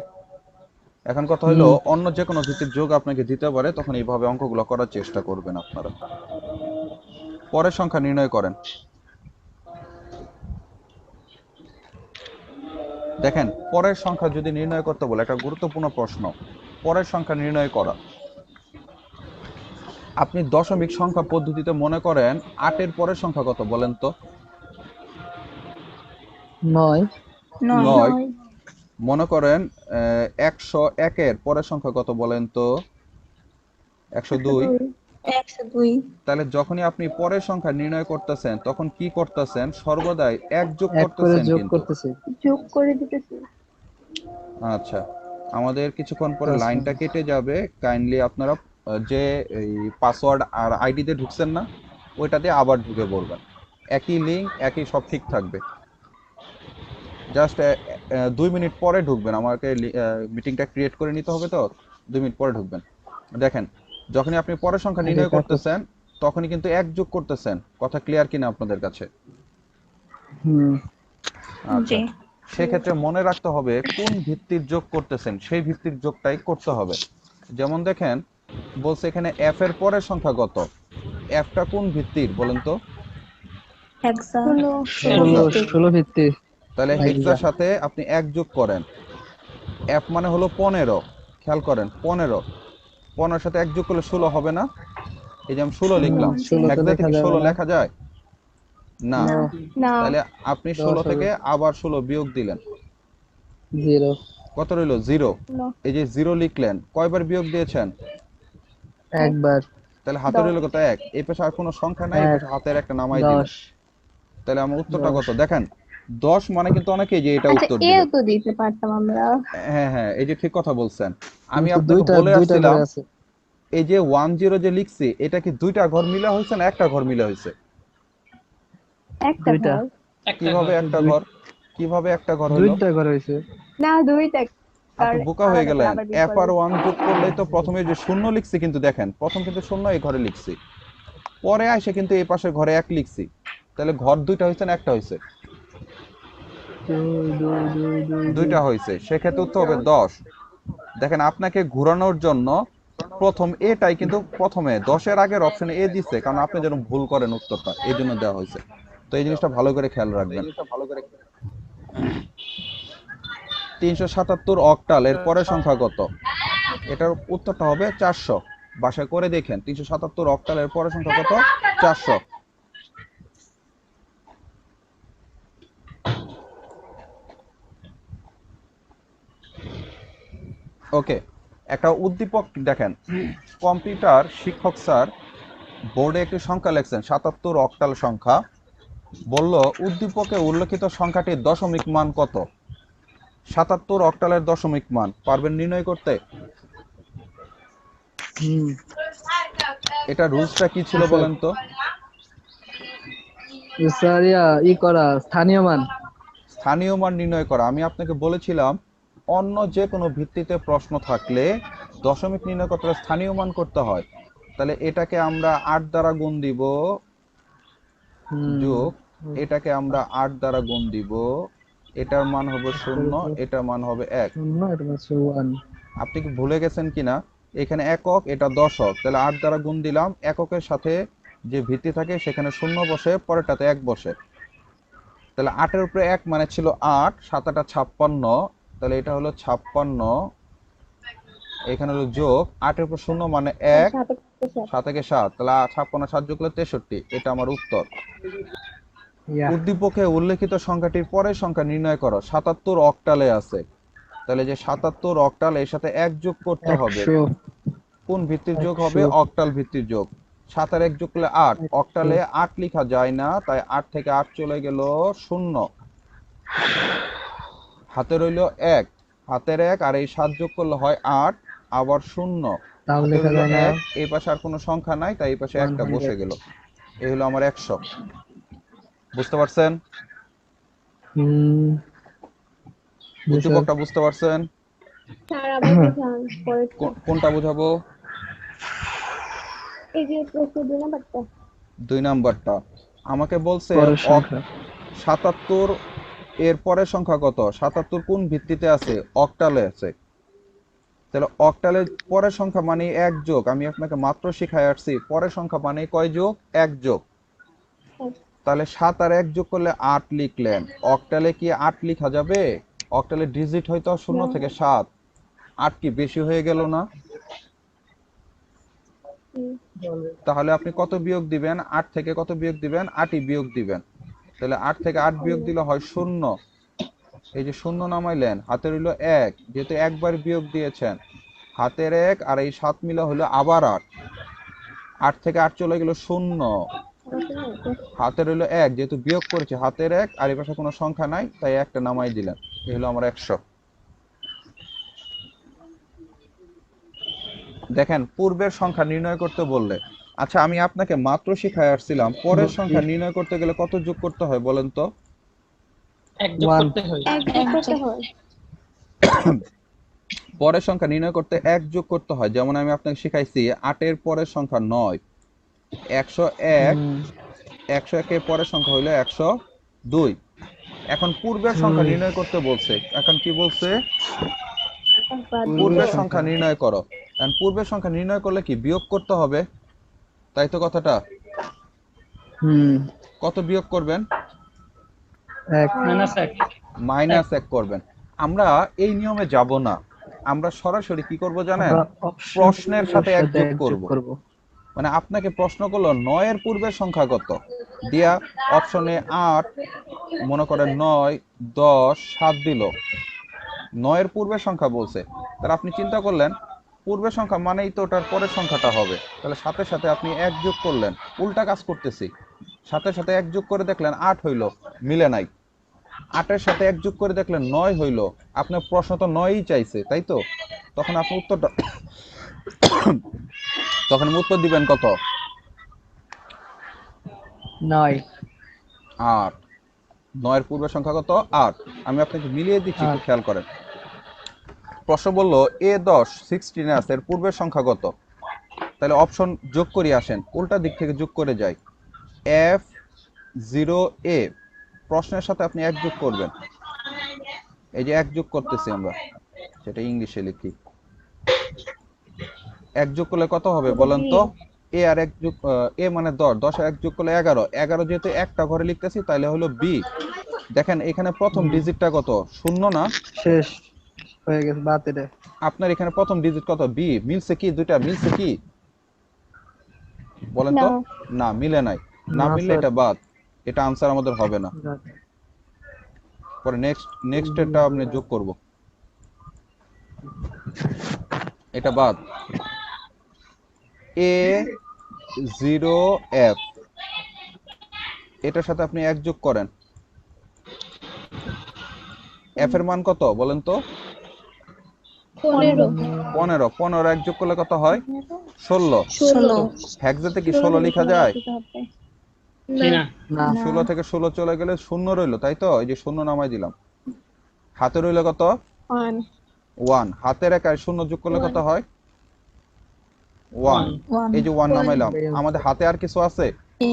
এখন কথা হলো, হুম অন্য যে কোনো ভিত্তির যোগ আপনাকে দিতে পারে, তখন এইভাবে অঙ্কগুলো করার চেষ্টা করবেন আপনারা। পরের সংখ্যা নির্ণয় করেন। দেখেন, পরের সংখ্যা যদি নির্ণয় করতে বলে, একটা গুরুত্বপূর্ণ প্রশ্ন, পরের সংখ্যা নির্ণয় করা। আপনি দশমিক সংখ্যা পদ্ধতিতে মনে করেন 8-এর পরের সংখ্যা কত বলেন তো? 9 9 9। 9। মনে করেন 101-এর পরের সংখ্যা কত বলেন তো? 102। 102। 102 তাহলে যখনই আপনি পরের সংখ্যা নির্ণয় করতেছেন, তখন কি করতেছেন? সর্বদাই 1 যোগ 1 করে করতেছেন যোগ কিন্তু। করতেছি যোগ করে দিতেছি। আচ্ছা, আমাদের কিছুক্ষণ পরে আচ্ছা লাইনটা কেটে যাবে, কাইন্ডলি আপনারা যে এই পাসওয়ার্ড আর আইডিতে ঢুকছেন না, ওইটাতে আবার ঢুকে পড়বেন। একই লিঙ্ক, একই সব ঠিক থাকবে। জাস্ট 2 মিনিট পরে ঢুকবেন, আমাকে মিটিংটা ক্রিয়েট করে নিতে হবে, তো 2 মিনিট পরে ঢুকবেন। দেখেন, যখনই আপনি পরের সংখ্যা আগে নির্ণয় কাকু করতেছেন, তখনই কিন্তু 1 যোগ করতেছেন। কথা ক্লিয়ার কিনা আপনাদের কাছে? হুম আচ্ছা, জি সেক্ষেত্রে মনে রাখতে হবে কোন ভিত্তির যোগ করতেছেন, সেই ভিত্তির যোগটাই করতে হবে। যেমন দেখেন, বলছে এখানে এফ এর পরের সংখ্যা কত? এফটা কোন ভিত্তির বলেন তো? হেক্সা 16। 16 16 ভিত্তিক 16 ভিত্তিক তাহলে আইডিয়া হেক্সার সাথে আপনি 1 যোগ করেন। এফ মানে হলো 15, খেয়াল করেন 15, 15 সাথে 1 যোগ করলে 16 হবে না? এই যে আমি 16 না লিখলাম, 16 তো হেক্সা লেখা থেকে যাবে 16 না লেখা যায় না। না না। তাহলে আপনি 10 16 হবে থেকে আবার 16 বিয়োগ দিলেন, 0 কত রইল? 0। 16। এই যে 0 লিখলেন, কয়বার বিয়োগ দিয়েছেন? একবার তাহলে হাতে 10। রইল কত? 1। এই পাশে আর কোনো সংখ্যা নাই, এই 1 পাশে হাতের একটা নামাই দিলেন। 10 তাহলে আমার উত্তরটা 10 কত দেখেন? 10 মানে কিন্তু অনেকেই যে এটা আচ্ছা, উত্তর এও দিবে। তো দিতে পারতাম আমরা। হ্যাঁ হ্যাঁ, এই যে ঠিক কথা বলছেন। আমি কিন্তু আপনাকে দুইটা বলে দুইটা আসছিলাম, করে আছে এই যে 10 যে লিখছি, এটা কি 2টা ঘর মিলা হয়েছে না একটা ঘর মিলা হয়েছে? একটা দুইটা ঘর। একটা কিভাবে ঘর। একটা দুই ঘর? কিভাবে একটা ঘর হইলো? দুইটা করে হইছে না, দুইটা। আপনি কারণ বোকা হয়ে আলাদা করে গেলেন। আবার বের এফ করবো। আর 1 যোগ করলেই তো প্রথমে যে শূন্য লিখছি, কিন্তু দেখেন প্রথম কিন্তু শূন্য এই ঘরে লিখছি, পরে আসে কিন্তু এই পাশের ঘরে 1 লিখছি। তাহলে ঘর 2টা হয়েছে না একটা হয়েছে? 2টা হয়েছে, সেক্ষেত্রে উত্তর হবে 10। দেখেন, আপনাকে ঘোরানোর জন্য প্রথম এটাই কিন্তু প্রথমে 10-এর আগের অপশনে এ দিচ্ছে, কারণ আপনি যেন ভুল করেন উত্তরটা, এই জন্য দেওয়া হয়েছে। তো এই জিনিসটা ভালো করে খেয়াল রাখবেন। 377 অক্টাল এর পরের সংখ্যা কত? এটার উত্তরটা হবে 400। বাসায় করে দেখেন, 377 অক্টাল এর পরের সংখ্যা কত? 400। ওকে, একটা উদ্দীপক দেখেন, কম্পিউটার শিক্ষক স্যার বোর্ডে একটি সংখ্যা লিখছেন 77 অক্টাল সংখ্যা, বলল উদ্দীপকে উল্লেখিত সংখ্যাটির দশমিক মান কত? 77 অক্টালের দশমিক মান পারবেন নির্ণয় করতে? হুম এটা রুলসটা কি ছিল স্যার বলেন তো? স্যার ই করা স্থানীয় মান স্থানীয় মান নির্ণয় করা। আমি আপনাকে বলেছিলাম, অন্য যে কোনো ভিত্তিতে প্রশ্ন থাকলে দশমিক নির্ণয় করতে হলে স্থানীয় মান করতে হয়। তাহলে এটাকে আমরা 8 দ্বারা গুণ দিব, হুম যোগ এটাকে আমরা 8 দ্বারা গুণ দিব, এটার মান হবে 0, এটার মান হবে 1। 0 এটা হচ্ছে 1 আপনি কি ভুলে গেছেন কিনা? এখানে একক, এটা দশক, তাহলে 8 দ্বারা গুণ দিলাম, এককের সাথে যে ভিত্তি থাকে সেখানে শূন্য বসে, পরেরটাতে 1 বসে। তাহলে 8-এর উপরে 1 মানে ছিল 8, 7 8 56, তাহলে এটা হলো 56, এখানে হলো যোগ, 8-এর উপর 0 মানে 1, 7 থেকে 7, তাহলে 56 7 যোগ করলে 63, এটা আমার উত্তর। ইয়া উদ্দীপকে উল্লেখিত সংখ্যাটির পরের সংখ্যা নির্ণয় করো। 77 অক্টালে আছে, তাহলে যে 77 অক্টাল এর সাথে 1 যোগ করতে হবে। 100 কোন ভিত্তির যোগ হবে? 100 অক্টাল ভিত্তির যোগ। 7 আর 1 যোগ করলে 8, অক্টালে 8 লেখা যায় না, তাই 8 থেকে 8 চলে গেল 0, হাতে রইল 1, হাতের 1 আর এই 7 যোগ করলে হয় 8, আবার 0, তাও হাতে লেখা রইল যায় না 1, এই পাশে আর কোনো সংখ্যা নাই, তাই এই পাশে একটা 100 বসে গেল। এই হলো আমার 100। বুঝতে পারছেন? হুম জি স্যার উদ্দীপকটা বুঝতে পারছেন? স্যার আবার বুঝান পরেরটা। কোনটা বুঝাবো? এই যে প্রশ্ন 2 নাম্বারটা। 2 নাম্বারটা আমাকে বলছে পরের সংখ্যা 77 এর পরের সংখ্যা কত? 77 কোন ভিত্তিতে আছে? অক্টালে আছে। তাহলে অক্টালের পরের সংখ্যা মানে 1 যোগ। আমি আপনাকে মাত্র শিখাই আসছি পরের সংখ্যা মানে কয় যোগ? 1 যোগ। তাহলে 7 আর 1 যোগ করলে 8 লিখলেন। অক্টালে কি 8 লেখা যাবে? অক্টালে ডিজিট হয়তো 0 থেকে 7, 8 কি বেশি হয়ে গেল না? তাহলে আপনি কত বিয়োগ দিবেন? 8 থেকে কত বিয়োগ দিবেন? 8ই বিয়োগ দিবেন। তাহলে 8 থেকে 8 বিয়োগ দিলে হয় 0, এই যে 0 নামাইলেন, হাতে রইল 1, যেহেতু একবার বিয়োগ দিয়েছেন, হাতের 1 আর এই 7 মিলা হলো আবার 8, 8 থেকে 8 চলে গেল 0, হাতে রইল 1, যেহেতু বিয়োগ করেছে, হাতের 1 আর এই পাশে কোনো সংখ্যা নাই, তাই একটা নামাই দিলেন। এই হলো আমার 100। দেখেন, পূর্বের সংখ্যা নির্ণয় করতে বললে, আচ্ছা আমি আপনাকে মাত্র শিখাই আসছিলাম পরের সংখ্যা নির্ণয় করতে গেলে কত যোগ করতে হয় বলেন তো? 1 যোগ 1 করতে হয়। এক যোগ করতে হয়। পরের সংখ্যা নির্ণয় করতে 1 যোগ করতে হয়। যেমন আমি আপনাকে শিখাইছি 8 এর পরের সংখ্যা 9, 101, 101 এর পরের সংখ্যা হইলো 102। এখন পূর্বের সংখ্যা নির্ণয় করতে বলছে, এখন কি বলছে? পূর্বের সংখ্যা নির্ণয় করো। কারণ পূর্বের সংখ্যা নির্ণয় করলে কি বিয়োগ করতে হবে, তাই তো কথাটা? কত বিয়োগ করবেন? 1 -1 -1 করবেন। আমরা এই নিয়মে যাব না, আমরা সরাসরি কি করব জানেন? আমরা অপশন প্রশ্নের সাথে 1 যোগ যোগ করব। করব মানে আপনাকে প্রশ্ন করলো 9 এর পূর্বের সংখ্যা কত, দিয়া অপশনে 8, মনে করেন 9, 10, 7 দিল, 9 এর পূর্বের সংখ্যা বলছে, তাহলে আপনি চিন্তা করলেন পূর্বের সংখ্যা মানেই তো ওটার পরের সংখ্যাটা হবে, তাহলে সাথে সাথে আপনি 1 যোগ করলেন। উল্টা কাজ করতেছি, সাথে সাথে 1 যোগ করে দেখলেন 8 হইলো, মিলে নাই। 8 এর সাথে 1 যোগ করে দেখলেন 9 হইলো, আপনার প্রশ্ন তো 9ই চাইছে, তাই তো? তখন আপনি উত্তরটা তখন উত্তর দিবেন কত? 9 8। 9 এর পূর্বের সংখ্যা কত? 8। আমি আপনাকে মিলিয়ে দিচ্ছি, একটু 8 খেয়াল করেন। প্রশ্ন বললো A10 16 আছে, এর পূর্বের সংখ্যা কত? তাহলে অপশন যোগ করি, আসেন উল্টা দিক থেকে যোগ করে যাই। F0A, প্রশ্নের সাথে আপনি 1 যোগ করবেন। এই যে 1 যোগ করতেছি আমরা, সেটা ইংলিশে লিখি। 1 যোগ করলে কত হবে বলেন তো? এ আর 1 যোগ, এ মানে 10, 10 আর 1 যোগ করলে 11, 11 যেহেতু একটা ঘরে লিখতেছি তাহলে হলো বি। দেখেন এখানে প্রথম ডিজিটটা কত? 0 না? শেষ হয়ে গেছে বাতে রে আপনার এখানে প্রথম ডিজিট কত? বি। মিলছে কি? দুইটা মিলছে কি বলেন তো? না, মিলে নাই। না না মিললে স্যার এটা বাদ, এটা আনসার আমাদের হবে না। পরে নেক্সট এটা আপনি যোগ করব, এটা বাদ। A0F, এটার সাথে আপনি 1 যোগ করেন। এফ এর মান কত বলেন তো? 15 15। 15 1 যোগ করলে কত হয়? 16। 16 হেক্সাতে কি 16 লেখা যায়? কি না? না 16 থেকে 16 চলে গেলে শূন্য রইলো, তাই তো? এই যে শূন্য নামাই দিলাম। হাতে রইলো কত? 1। হাতের 1 আর 0 যোগ করলে কত হয়? 1। 1 এই যে 1 নামাইলাম। আমাদের হাতে আর কিছু আছে? এ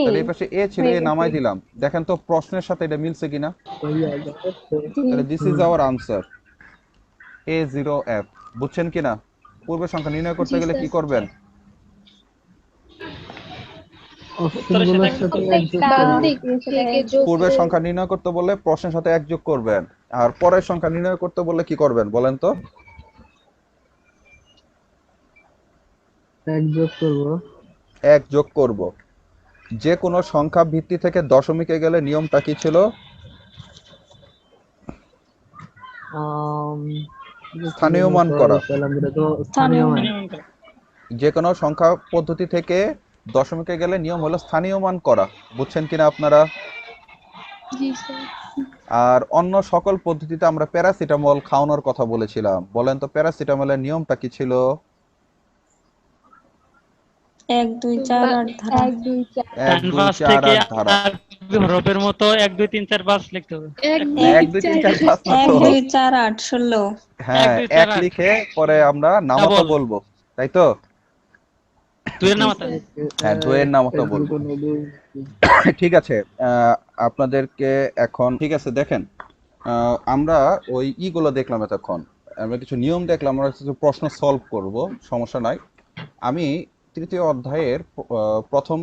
তাহলে এই পাশে এ ছিল, এ নামাই দিলাম। দেখেন তো প্রশ্নের সাথে এটা মিলছে কিনা? তাহলে this is our answer, A0F। বুঝছেন কিনা? পূর্বের সংখ্যা নির্ণয় করতে গেলে কি করবেন? অপশনগুলোর সাথে এক যোগ বাম করবো। দিক থেকে যোগ পূর্বের সংখ্যা নির্ণয় করতে বললে প্রশ্নের সাথে এক যোগ করবেন, আর পরের সংখ্যা নির্ণয় করতে বললে কি করবেন বলেন তো? এক যোগ করবো। এক যোগ করব। যে কোনো সংখ্যা ভিত্তি থেকে দশমিকে গেলে নিয়মটা কি ছিল? আম, স্থানীয় মান করা। স্থানীয় মান। যে কোনো সংখ্যা পদ্ধতি থেকে দশমিকে গেলে নিয়ম হলো স্থানীয় মান করা। বুঝছেন কিনা আপনারা? জি স্যার। আর অন্য সকল পদ্ধতিতে আমরা প্যারাসিটামল খাওয়ানোর কথা বলেছিলাম। বলেন তো প্যারাসিটামলের নিয়মটা কি ছিল? 1 2 4 8 ধারা। 1 2 4 1 2 ক্যানভাস 4 থেকে 8 ধারা। আরবি হরফের মতো 1 2 3 4 5 লিখতে হবে। 1 1 2 3 4 5 না 1 তো। 2 4 8 16। হ্যাঁ, 1 2 4 এক 8 লিখে পরে আমরা নামতা ডাবল বলবো, তাই তো? 2 এর নামাতা। হ্যাঁ, দুয়ের নামতা বলবো। ঠিক আছে, আপনাদেরকে এখন ঠিক আছে দেখেন, আমরা ওই ইগুলো দেখলাম এতক্ষণ, আমরা কিছু নিয়ম দেখলাম, আমরা কিছু প্রশ্ন সলভ করব, সমস্যা নাই। আমি তৃতীয় অধ্যায়ের প্রথম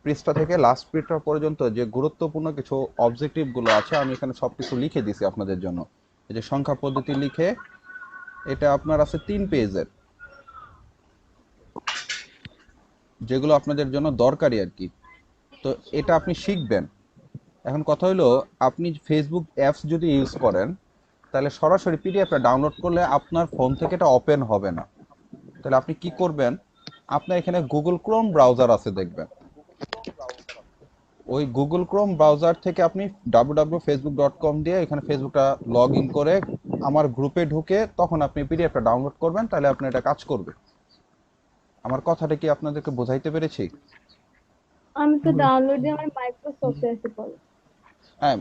পৃষ্ঠা থেকে লাস্ট পৃষ্ঠা পর্যন্ত যে গুরুত্বপূর্ণ কিছু অবজেক্টিভ গুলো আছে আমি এখানে সবকিছু লিখে দিছি আপনাদের জন্য। এই যে সংখ্যা পদ্ধতি লিখে, এটা আপনার আছে 3 পেজের, যেগুলো আপনাদের জন্য দরকারি আর কি। তো এটা আপনি শিখবেন। এখন কথা হলো, আপনি ফেসবুক অ্যাপস যদি ইউজ করেন তাহলে সরাসরি পিডিএফটা ডাউনলোড করলে আপনার ফোন থেকে এটা ওপেন হবে না। তাহলে আপনি কি করবেন, আপনার এখানে গুগল ক্রোম ব্রাউজার আছে দেখবেন, ওই গুগল ক্রোম ব্রাউজার থেকে আপনি www.facebook.com দিয়ে এখানে ফেসবুকটা লগ ইন করে আমার গ্রুপে ঢুকে তখন আপনি পিডিএফটা ডাউনলোড করবেন, তাহলে আপনার এটা কাজ করবে। আমার কথাটা কি আপনাদেরকে বোঝাইতে পেরেছি? আমি তো ডাউনলোড দিয়ে আমার মাইক্রোসফটে আছে পড়ে। হ্যাঁ,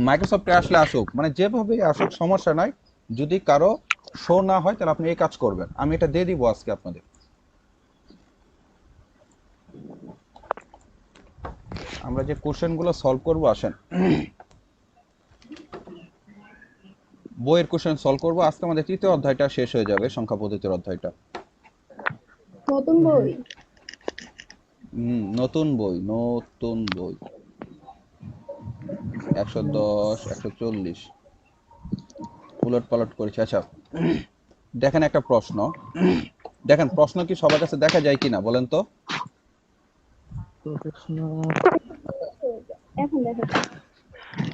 মাইক্রোসফটে আসলে আসুক, মানে যেভাবে আসুক সমস্যা নাই। যদি কারো শো না হয় তাহলে আপনি এই কাজ করবেন, আমি এটা দিয়ে দিব আজকে আপনাদের। আমরা যে কোশ্চেনগুলো সলভ করব, আসেন বইয়ের কোশ্চেন সলভ করব আজকে। আমাদের তৃতীয় অধ্যায়টা শেষ হয়ে যাবে, সংখ্যা পদ্ধতির অধ্যায়টা। নতুন বই। নতুন বই, নতুন বই 110 140 উলট পালট করেছি। আচ্ছা দেখেন একটা প্রশ্ন, দেখেন প্রশ্ন কি সবার কাছে দেখা যায় কিনা বলেন তো? প্রশ্ন এখন দেখো।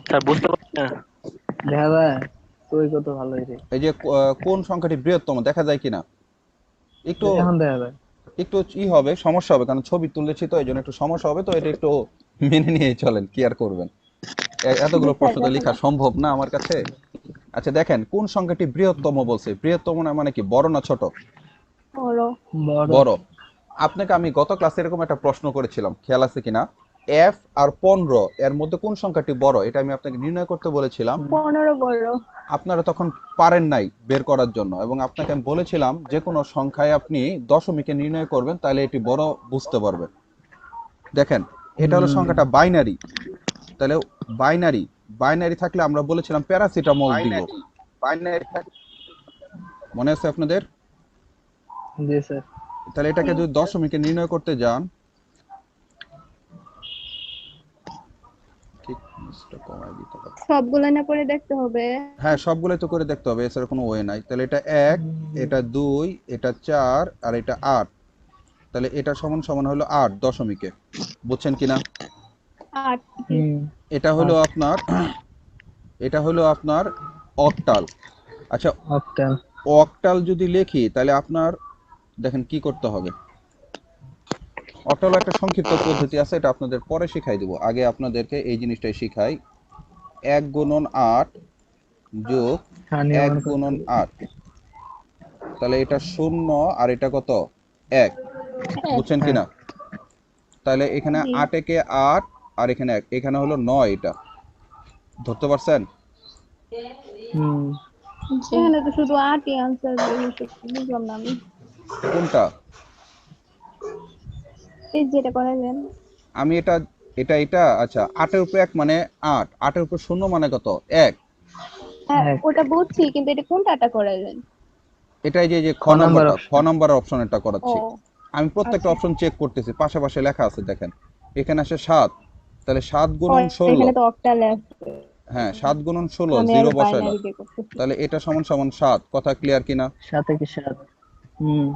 স্যার বুঝতে পারছি না। দেখা যায় তুই কত ভালোই রে। এই যে কোন সংখ্যাটি বৃহত্তম দেখা যায় কিনা? একটু এখন দেখা যায়। একটু হবে, সমস্যা হবে, কারণ ছবি তুলেছি তো এই জন্য একটু সমস্যা হবে, তো এটা একটু মেনে নিয়ে চলেন, কি আর করবেন। এতগুলো প্রশ্ন তো লেখা সম্ভব না আমার কাছে। আচ্ছা দেখেন, কোন সংখ্যাটি বৃহত্তম বলছে? বৃহত্তম না মানে কি, বড় না ছোট? বড়। বড়। আপনাকে আমি গত ক্লাসে এরকম একটা প্রশ্ন করেছিলাম, খেয়াল আছে কিনা? f আর 15 এর মধ্যে কোন সংখ্যাটি বড়, এটা আমি আপনাকে নির্ণয় করতে বলেছিলাম। 15 বড়। আপনারা তখন পারেন নাই বের করার জন্য, এবং আপনাকে আমি বলেছিলাম যে কোনো সংখ্যায় আপনি দশমিকে নির্ণয় করবেন, তাহলে এটি বড় বুঝতে পারবেন। দেখেন এটা হলো সংখ্যাটা বাইনারি, তাহলে বাইনারি বাইনারি থাকলে আমরা বলেছিলাম প্যারাসিটামল দিব। বাইনারি মনে আছে আপনাদের? জি স্যার। তাহলে এটাকে যদি দশমিকে নির্ণয় করতে যান, ঠিক কমাই দিতে হবে। সবগুলো না করে দেখতে হবে। হ্যাঁ সবগুলোই তো করে দেখতে হবে, এছাড়া কোনো ওয়ে নাই। তাহলে এটা 1, এটা 2, এটা 4 আর এটা 8, তাহলে এটা সমান সমান হলো 8 দশমিকে। বুঝছেন কিনা? 8। এটা হলো আপনার এটা হলো আপনার অক্টাল। আচ্ছা অক্টাল। অক্টাল যদি লিখি তাহলে আপনার দেখেন কি করতে হবে। অক্টাল একটা সংক্ষিপ্ত পদ্ধতি আছে, এটা আপনাদের পরে শিখাই দেব, আগে আপনাদেরকে এই জিনিসটাই শিখাই। 1 গুণন 8 যোগ 1 গুণন 8, তাহলে এটা 0 আর এটা কত 1। বুঝছেন কিনা? তাহলে এখানে 8 একে 8 আর এখানে 1, এখানে হলো 9। এটা ধরতে পারছেন? এখানে তো শুধু 8ই आंसर বুঝলাম না আমি। কোনটা? এই যেটা করালেন। আমি এটা এটা এটা আচ্ছা 8 এর উপরে 1 মানে 8, 8 এর উপর 0 মানে কত 1। হ্যাঁ ওটা বুঝছি, কিন্তু এটা কোনটাটা করালেন? এটাই যে খ নাম্বারটা, খ নাম্বার অপশন এটা করাচ্ছি। আমি প্রত্যেকটা আচ্ছা। অপশন চেক করতেছি, পাশাপাশি লেখা আছে দেখেন, এখানে আসে 7, তাহলে 7 ও, গুণন 16। এখানে তো অক্টাল আছে, হ্যাঁ 7 গুণন 16, আমি জিরো আরো বসাইলাম, বাইনারি দিয়ে করতেছি। তাহলে এটা সমান সমান 7। কথা ক্লিয়ার কিনা? 7 কি 7? হুম,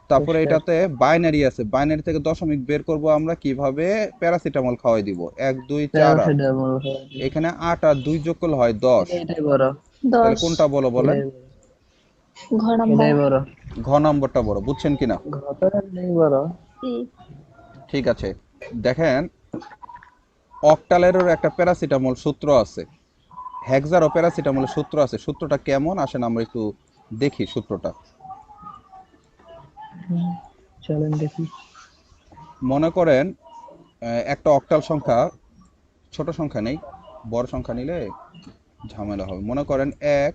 তারপরে পরিষ্কার। এটাতে বাইনারি আছে, বাইনারি থেকে দশমিক বের করব আমরা কিভাবে? প্যারাসিটামল খাওয়াই দিব, 1 2 4 8। প্যারাসিটামল। এখানে 8 আর 2 যোগ করলে হয় 10। এটাই বড়, তাহলে 10 কোনটা বলো বলেন? এটাই বড়, ঘ নাম্বার। এটাই বড়। ঘ নম্বরটা বড়, বুঝছেন কিনা? ঘটনা নেই বড়। জি। ঠিক আছে, দেখেন অক্টালেরও একটা প্যারাসিটামল সূত্র আছে, হেক্সারও প্যারাসিটামলের সূত্র আছে। সূত্রটা কেমন আসেন আমরা একটু দেখি সূত্রটা। হুম, চলেন দেখি। মনে করেন একটা অক্টাল সংখ্যা, ছোট সংখ্যা নেই, বড় সংখ্যা নিলে ঝামেলা হবে। মনে করেন 1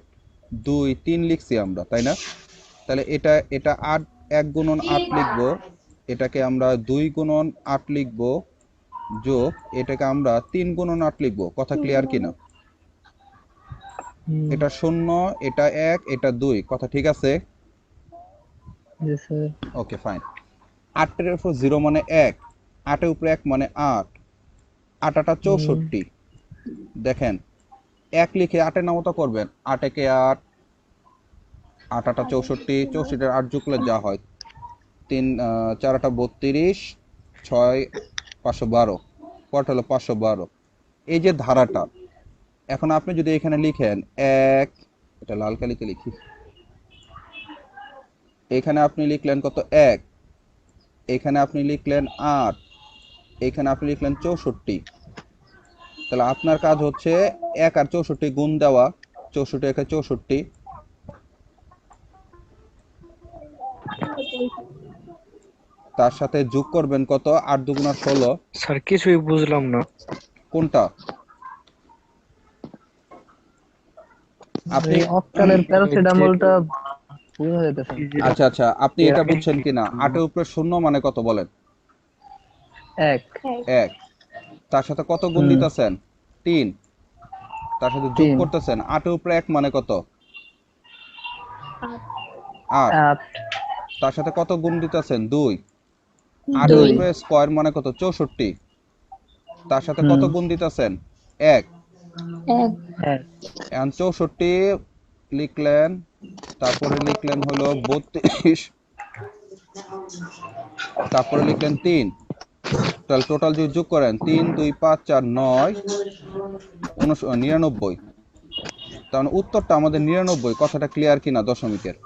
2 3 লিখছি আমরা, তাই না? তাহলে এটা এটা 8, 1 গুণন 8 লিখবো, এটাকে আমরা 2 গুণন 8 লিখবো, যোগ এটাকে আমরা 3 গুণন 8 লিখবো। কথা ক্লিয়ার কিনা? হুম, এটা 0, এটা 1, এটা 2। কথা ঠিক আছে? জি স্যার। Okay fine. 8 এর উপর 0 মানে 1, 8 এর উপরে 1 মানে 8, 8 8 64। দেখেন 1 লিখে 8 এর নামতা করবেন, 8 একে 8, 8 8 64, 64 এর 8 যোগ করলে যা হয় 3 4 8 32, 6 512, কত হলো 512। এই যে ধারাটা, এখন আপনি যদি এখানে লিখেন 1, এটা লাল কালিতে লিখি, এখানে আপনি লিখলেন কত 1, এখানে আপনি লিখলেন 8, এখানে আপনি লিখলেন 64। তাহলে আপনার কাজ হচ্ছে 1 আর 64 গুণ দেওয়া, 64 একে 64, তার সাথে যোগ করবেন কত 8 দুগুণা 16। স্যার কিছুই বুঝলাম না। কোনটা? আপনি এই অক্টালের প্যারাসিটামলটা বুঝা যাইতেছে না। আচ্ছা আচ্ছা, আপনি এটা বুঝছেন কিনা? 8 এর উপরে 0 মানে কত বলেন? 1। 1। তার সাথে কত গুণ হুম, দিতেছেন? 3। তার সাথে যোগ 3। করতেছেন, 8 এর উপরে 1 মানে কত? 8। 8। তার সাথে কত গুণ দিতেছেন? 2। 8 এর 2। উপরে স্কয়ার মানে কত? 64। তার সাথে কত হুম, গুণ দিতেছেন? 1। 1 1। এখন 64 লিখলেন, তারপরে লিখলেন হলো 32, তারপরে লিখলেন 3। তাহলে টোটাল যদি যোগ করেন 3 2 5 4 9 99। তার মানে উত্তরটা আমাদের 99। কথাটা ক্লিয়ার কিনা দশমিকের?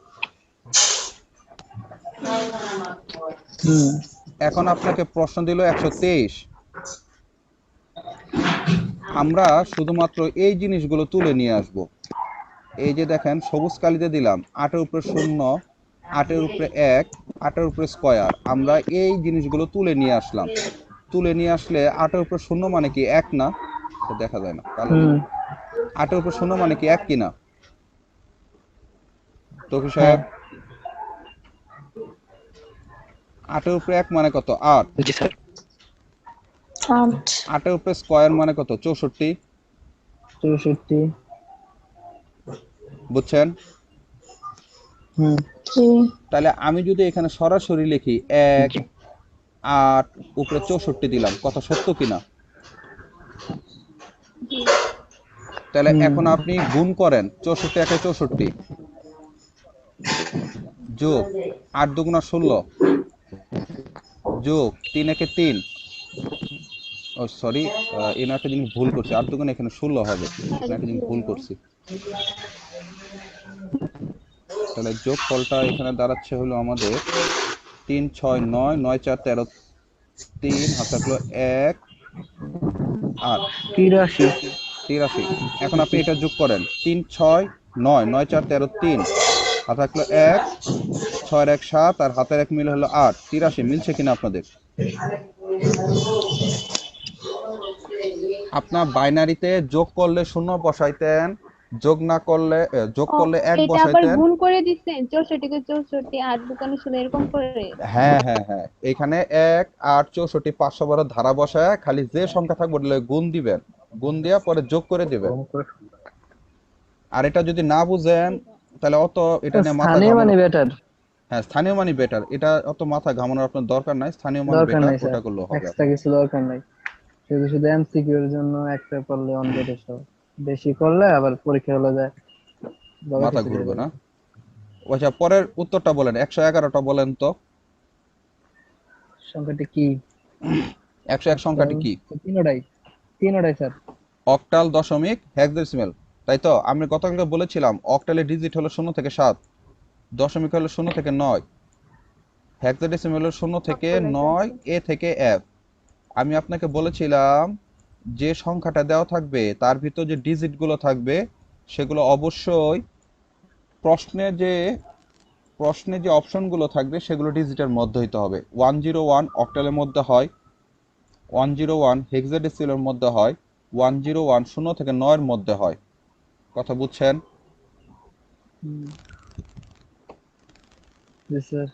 হুম, এখন আপনাকে প্রশ্ন দিল 123। আমরা শুধুমাত্র এই জিনিসগুলো তুলে নিয়ে আসব। এই যে দেখেন সবুজ কালিতে দিলাম 8 এর উপরে 0, 8 এর উপরে 1, 8 এর উপরে স্কয়ার, আমরা এই জিনিসগুলো তুলে নিয়ে আসলাম। তুলে নিয়ে আসলে 8 এর উপরে 0 মানে কি 1 না? এটা দেখা যায় না কালো হুম, দিকে। 8 এর উপরে 0 মানে কি 1 কিনা? তফি হ্যাঁ। সাহেব, 8 এর উপরে 1 মানে কত? 8। জি স্যার। 8 8 এর উপরে স্কয়ার মানে কত? 64। 64। বুঝছেন? হুম, 3 তাহলে আমি যদি এখানে সরাসরি লিখি 1 জি 8 উপরে 64 দিলাম, কথা সত্য কিনা? জি। তাহলে হুম, এখন আপনি গুণ করেন, 64 একে 64, যোগ 8 দুগুণা 16, যোগ 3 একে 3। ও সরি, এখানে একটা জিনিস ভুল করছি, 8 দুগুণা এখানে 16 হবে, এখানে একটা জিনিস ভুল করছি। তাহলে যোগ ফলটা এখানে দাঁড়াচ্ছে হলো আমাদের 3 6 9, 9 4 13, 3 হাত থাকলো 1 8, 83। 83। এখন আপনি এটা যোগ করেন, 3 6 9, 9 4 13, 3 হাত থাকলো 1, 6 1 7 আর হাতের 1 মিলে হলো 8, 83। মিলছে কিনা আপনাদের? আপনার বাইনারিতে যোগ করলে 0 বসাইতেন, যোগ না করলে যোগ ও, করলে 1 এটা আবার বসাইতেন। গুণ করে দিচ্ছেন, 64 কে 64, 8 দোকানে ষোলো, এরকম করে। হ্যাঁ হ্যাঁ হ্যাঁ, এখানে 1 8 64 512 ধারা বসায় খালি যে সংখ্যা থাকবে ওটা গুণ দিবেন, গুণ দিয়া পরে যোগ করে দিবেন। আর এটা যদি না বুঝেন তাহলে অত এটা নিয়ে মাথা স্থানীয় মানে ঘামানো। বেটার। হ্যাঁ, স্থানীয় মানই বেটার, এটা অত মাথা ঘামানোর আপনার দরকার নাই, স্থানীয় মান দরকার বেটার, নাই স্যার, ওটা করলেও হবে এক্সট্রা আপনার। কিছু দরকার নাই। শুধু শুধু এমসিকিউ এর জন্য একটা করলে অনগেট সব বেশি করলে আবার পরীক্ষা হলে যায় বড় মাথা কিছু দিয়ে ঘুরবে দেবে। না। আচ্ছা, পরের উত্তরটা বলেন, 111টা বলেন তো। সংখ্যাটি কি? 101 সংখ্যাটি কি? তিনোটাই, তিনোটাই স্যার। অক্টাল, দশমিক, হেক্সাডেসিমাল, তাই তো? আমি গতকালকে বলেছিলাম অক্টালের ডিজিট হলো 0 থেকে 7, দশমিক হলো 0 থেকে 9, হেক্সাডেসিমাল হলো 0 থেকে 9, এ থেকে এফ। আমি আপনাকে বলেছিলাম যে সংখ্যাটা দেওয়া থাকবে তার ভিতর যে ডিজিট গুলো থাকবে সেগুলো অবশ্যই প্রশ্নে যে প্রশ্নে যে অপশনগুলো থাকবে সেগুলো ডিজিটের মধ্যে হইতে হবে। 101 অক্টালের মধ্যে হয়, 101 হেক্সাডেসিমালের মধ্যে হয়, 101 0 থেকে 9 এর মধ্যে হয়। কথা বুঝছেন? জি স্যার।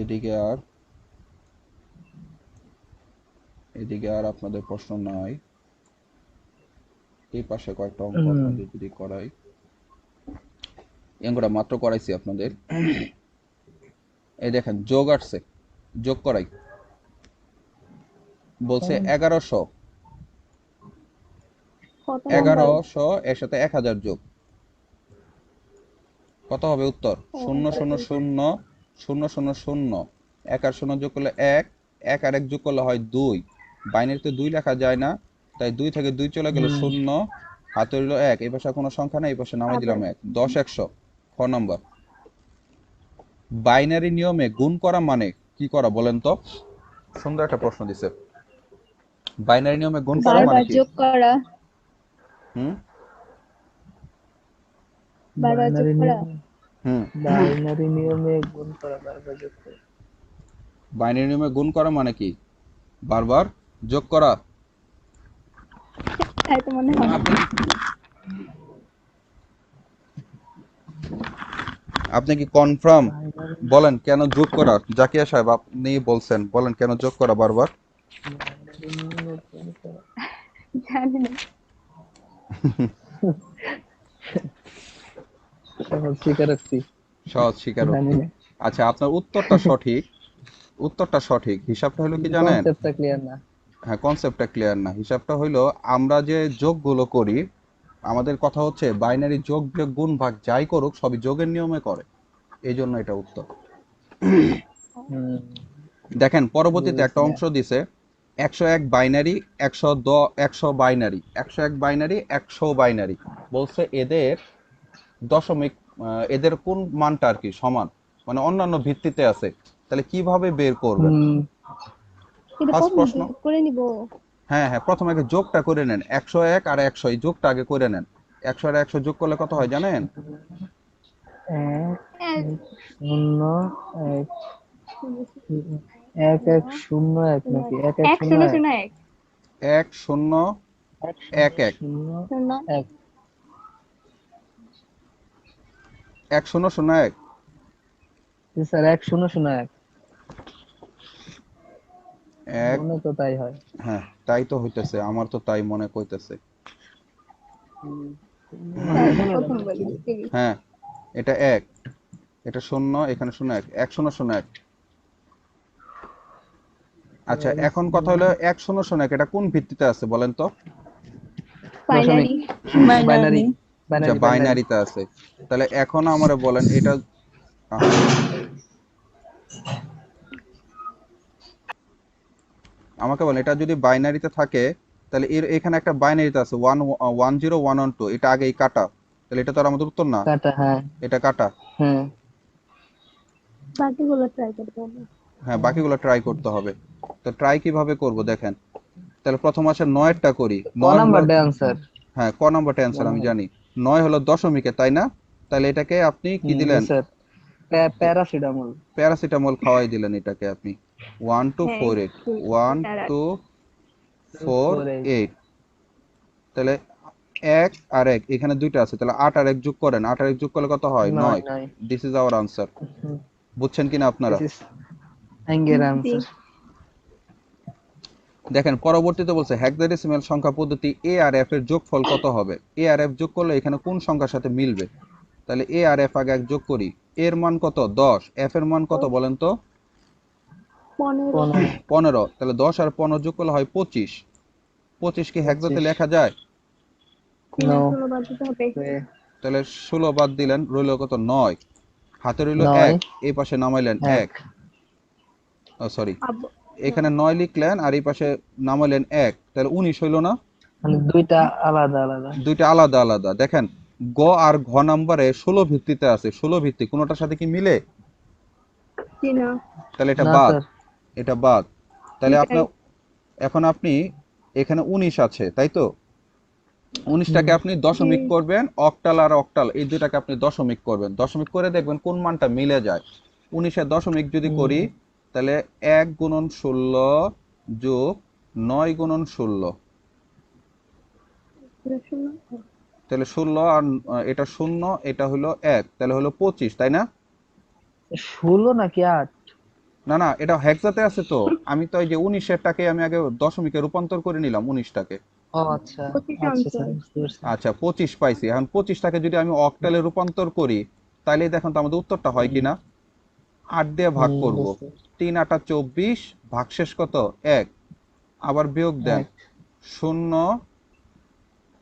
এদিকে আর এদিকে আর আপনাদের প্রশ্ন নাই। এই পাশে কয়েকটা অঙ্ক আপনাদের যদি করাই, এগুলো মাত্র করাইছি আপনাদের। এই দেখেন যোগ আসছে, যোগ করাই বলছে 1100, কত নাম্বার? 1100 এর সাথে 1000 যোগ কত হবে উত্তর? 0 0 0 0 0 0, 1 আর 0 যোগ করলে 1, 1 আর 1 যোগ করলে হয় 2, বাইনারিতে 2 লেখা যায় না, তাই 2 থেকে 2 চলে গেল 0, হাতে রইল 1, এই পাশে কোনো সংখ্যা নাই, এই পাশে নামাই দিলাম 1, 10 100। খ নম্বর, বাইনারি নিয়মে গুণ করা মানে কি করা বলেন তো? সুন্দর একটা প্রশ্ন দিছে। বাইনারি নিয়মে গুণ করা মানে বারবার কি? যোগ করা, হুম বারবার যোগ বাইনারি করা। নিয়ম, হুম বাইনারি নিয়মে গুণ করা, বারবার যোগ করা। বাইনারি নিয়মে গুণ করা মানে কি? বারবার যোগ করা। তাই তো মনে হয়। আপনি আপনি কি কনফার্ম? বাইনারি বলেন কেন যোগ করা? জাকিয়া সাহেব আপনি বলছেন, বলেন কেন যোগ করা বারবার? বাইনারি নিয়মে গুণ করা জানি না। সহজ স্বীকারোক্তি, সহজ স্বীকারোক্তি। জানি না, আচ্ছা, আপনার উত্তরটা সঠিক, উত্তরটা সঠিক। হিসাবটা হলো কি জানেন? কনসেপ্টটা ক্লিয়ার না। হ্যাঁ, কনসেপ্টটা ক্লিয়ার না। হিসাবটা হইলো আমরা যে যোগগুলো করি, আমাদের কথা হচ্ছে বাইনারি যোগ বিয়োগ গুণ ভাগ যাই করুক সবই যোগের নিয়মে করে, এই জন্য এটা উত্তর। হুম, দেখেন পরবর্তীতে বুঝেছি একটা না। অংশ দিছে 101 বাইনারি, 100 বাইনারি, 101 বাইনারি, 100 বাইনারি, বলছে এদের দশমিক এদের কোন মানটা আর কি সমান, মানে অন্যান্য ভিত্তিতে আছে, তাহলে কিভাবে বের করবেন? হুম, এটা ফার্স্ট প্রথম প্রশ্ন, করে নিব। হ্যাঁ হ্যাঁ, প্রথমে আগে যোগটা করে নেন, 101 আর 100 এই যোগটা আগে করে নেন। 100 আর 100 যোগ করলে কত হয় জানেন? এক এক এক শূন্য এক, এক এক শূন্য এক নাকি এক এক এক শূন্য শূন্য এক, শূন্য এক 1 0 এক শূন্য 1 1, শূন্য শূন্য এক। 1 0 0 1। জি স্যার, এক শূন্য শূন্য এক, এক, মনে তো তাই হয়। হ্যাঁ তাই তো হইতেছে, আমার তো তাই মনে কইতেছে। তাহলে প্রথম বলি দেখি। হ্যাঁ, এটা 1, এটা 0, এখানে 0 1, 1 0 0 1। আচ্ছা, এখন কথা হলো 1 0 0 1 এটা কোন ভিত্তিতে আছে বলেন তো? দশমিক, বাইনারি বাইনারি, আচ্ছা, বাইনারি, বাইনারি। বাইনারিতে আছে। তাহলে এখন আমারে বলেন এটা, আহা, আমাকে বলেন এটা যদি বাইনারিতে থাকে তাহলে এর এখানে একটা বাইনারিতে আছে 1 1 0 1 1 2, এটা আগেই কাটা, তাহলে এটা তো আর আমাদের উত্তর না, কাটা, হ্যাঁ এটা কাটা। হ্যাঁ। বাকিগুলো ট্রাই করতে হবে। হ্যাঁ, বাকিগুলো ট্রাই করতে হবে। তো ট্রাই কিভাবে করব দেখেন, তাহলে প্রথম আছে 9 টা করি, ক 9 হলো, নাম্বারটা আনসার? হ্যাঁ ক নাম্বারটা অ্যান্সার আমি জানি, 9 হলো দশমিকে তাই না? তাহলে এটাকে আপনি কি জি দিলেন? Sir, paracetamol. প্যারাসিটামল খাওয়াই দিলেন এটাকে আপনি। 1 2 হ্যাঁ 4 8, 1 2 4 4 8, তাহলে 1 আর 1 এখানে দুইটা আছে, তাহলে 8 আর 1 যোগ করেন, 8 আর 1 যোগ করলে কত হয়? 9 9। 9। This is our answer. বুঝছেন কিনা আপনারা? This is angle G. Answer. দেখেন পরবর্তীতে বলছে হেক্সাডেসিমাল সংখ্যা পদ্ধতি এ আর এফ এর যোগফল কত হবে। এ আর এফ যোগ করলে এখানে কোন সংখ্যার সাথে মিলবে? তাহলে এ আর এফ আগে এক যোগ করি। এর মান কত? 10। এফ এর মান কত বলেন তো? 15 15 15। তাহলে 10 আর 15 যোগ করলে হয় 25। 25 কি হেক্সাতে 25 লেখা যায়? না নো 16 বাদ দিতে হবে। তাহলে 16 বাদ দিলেন, রইল কত? 9। হাতে রইল 9 1, এই পাশে নামাইলেন 1 1। সরি, আব্বু এখানে 9 লিখলেন আর এই পাশে নামাইলেন 1, তাহলে 19 হইল না? মানে দুইটা আলাদা আলাদা। দুইটা আলাদা আলাদা। দেখেন গ আর ঘ নাম্বারে 16 ভিত্তিতে আছে, 16 ভিত্তি কোনোটার সাথে কি মিলে? কি না তাহলে এটা না বাদ, স্যার, এটা বাদ। তাহলে এটাই। আপনার এখন আপনি এখানে 19 আছে, তাই তো? 19টাকে আপনি দশমিক জি। করবেন, অক্টাল আর অক্টাল এই দুটাকে আপনি দশমিক করবেন। দশমিক করে দেখবেন কোন মানটা মিলে যায়। 19-এর দশমিক যদি করি তাহলে 1 গুণন 16 যোগ 9 গুণন 16, তাহলে 16 আর এটা 0, এটা হলো 1, তাহলে হলো 25, তাই না? 16 নাকি 8? না না, এটা হেক্সাতে আছে তো। আমি তো এই যে 19-এরটাকে আমি আগে দশমিকে রূপান্তর করে নিলাম 19টাকে। ও আচ্ছা 25 আচ্ছা অঞ্চল। স্যার, বুঝতে পারছি। আচ্ছা 25 পাইছি। এখন 25টাকে যদি আমি অক্টালে রূপান্তর করি তাহলে দেখুন তো আমাদের উত্তরটা হয় কিনা। 8 দিয়ে ভাগ করব, বুঝতে পারছি। 3 8 24, ভাগশেষ কত? 1। আবার বিয়োগ দেন, 1 শূন্য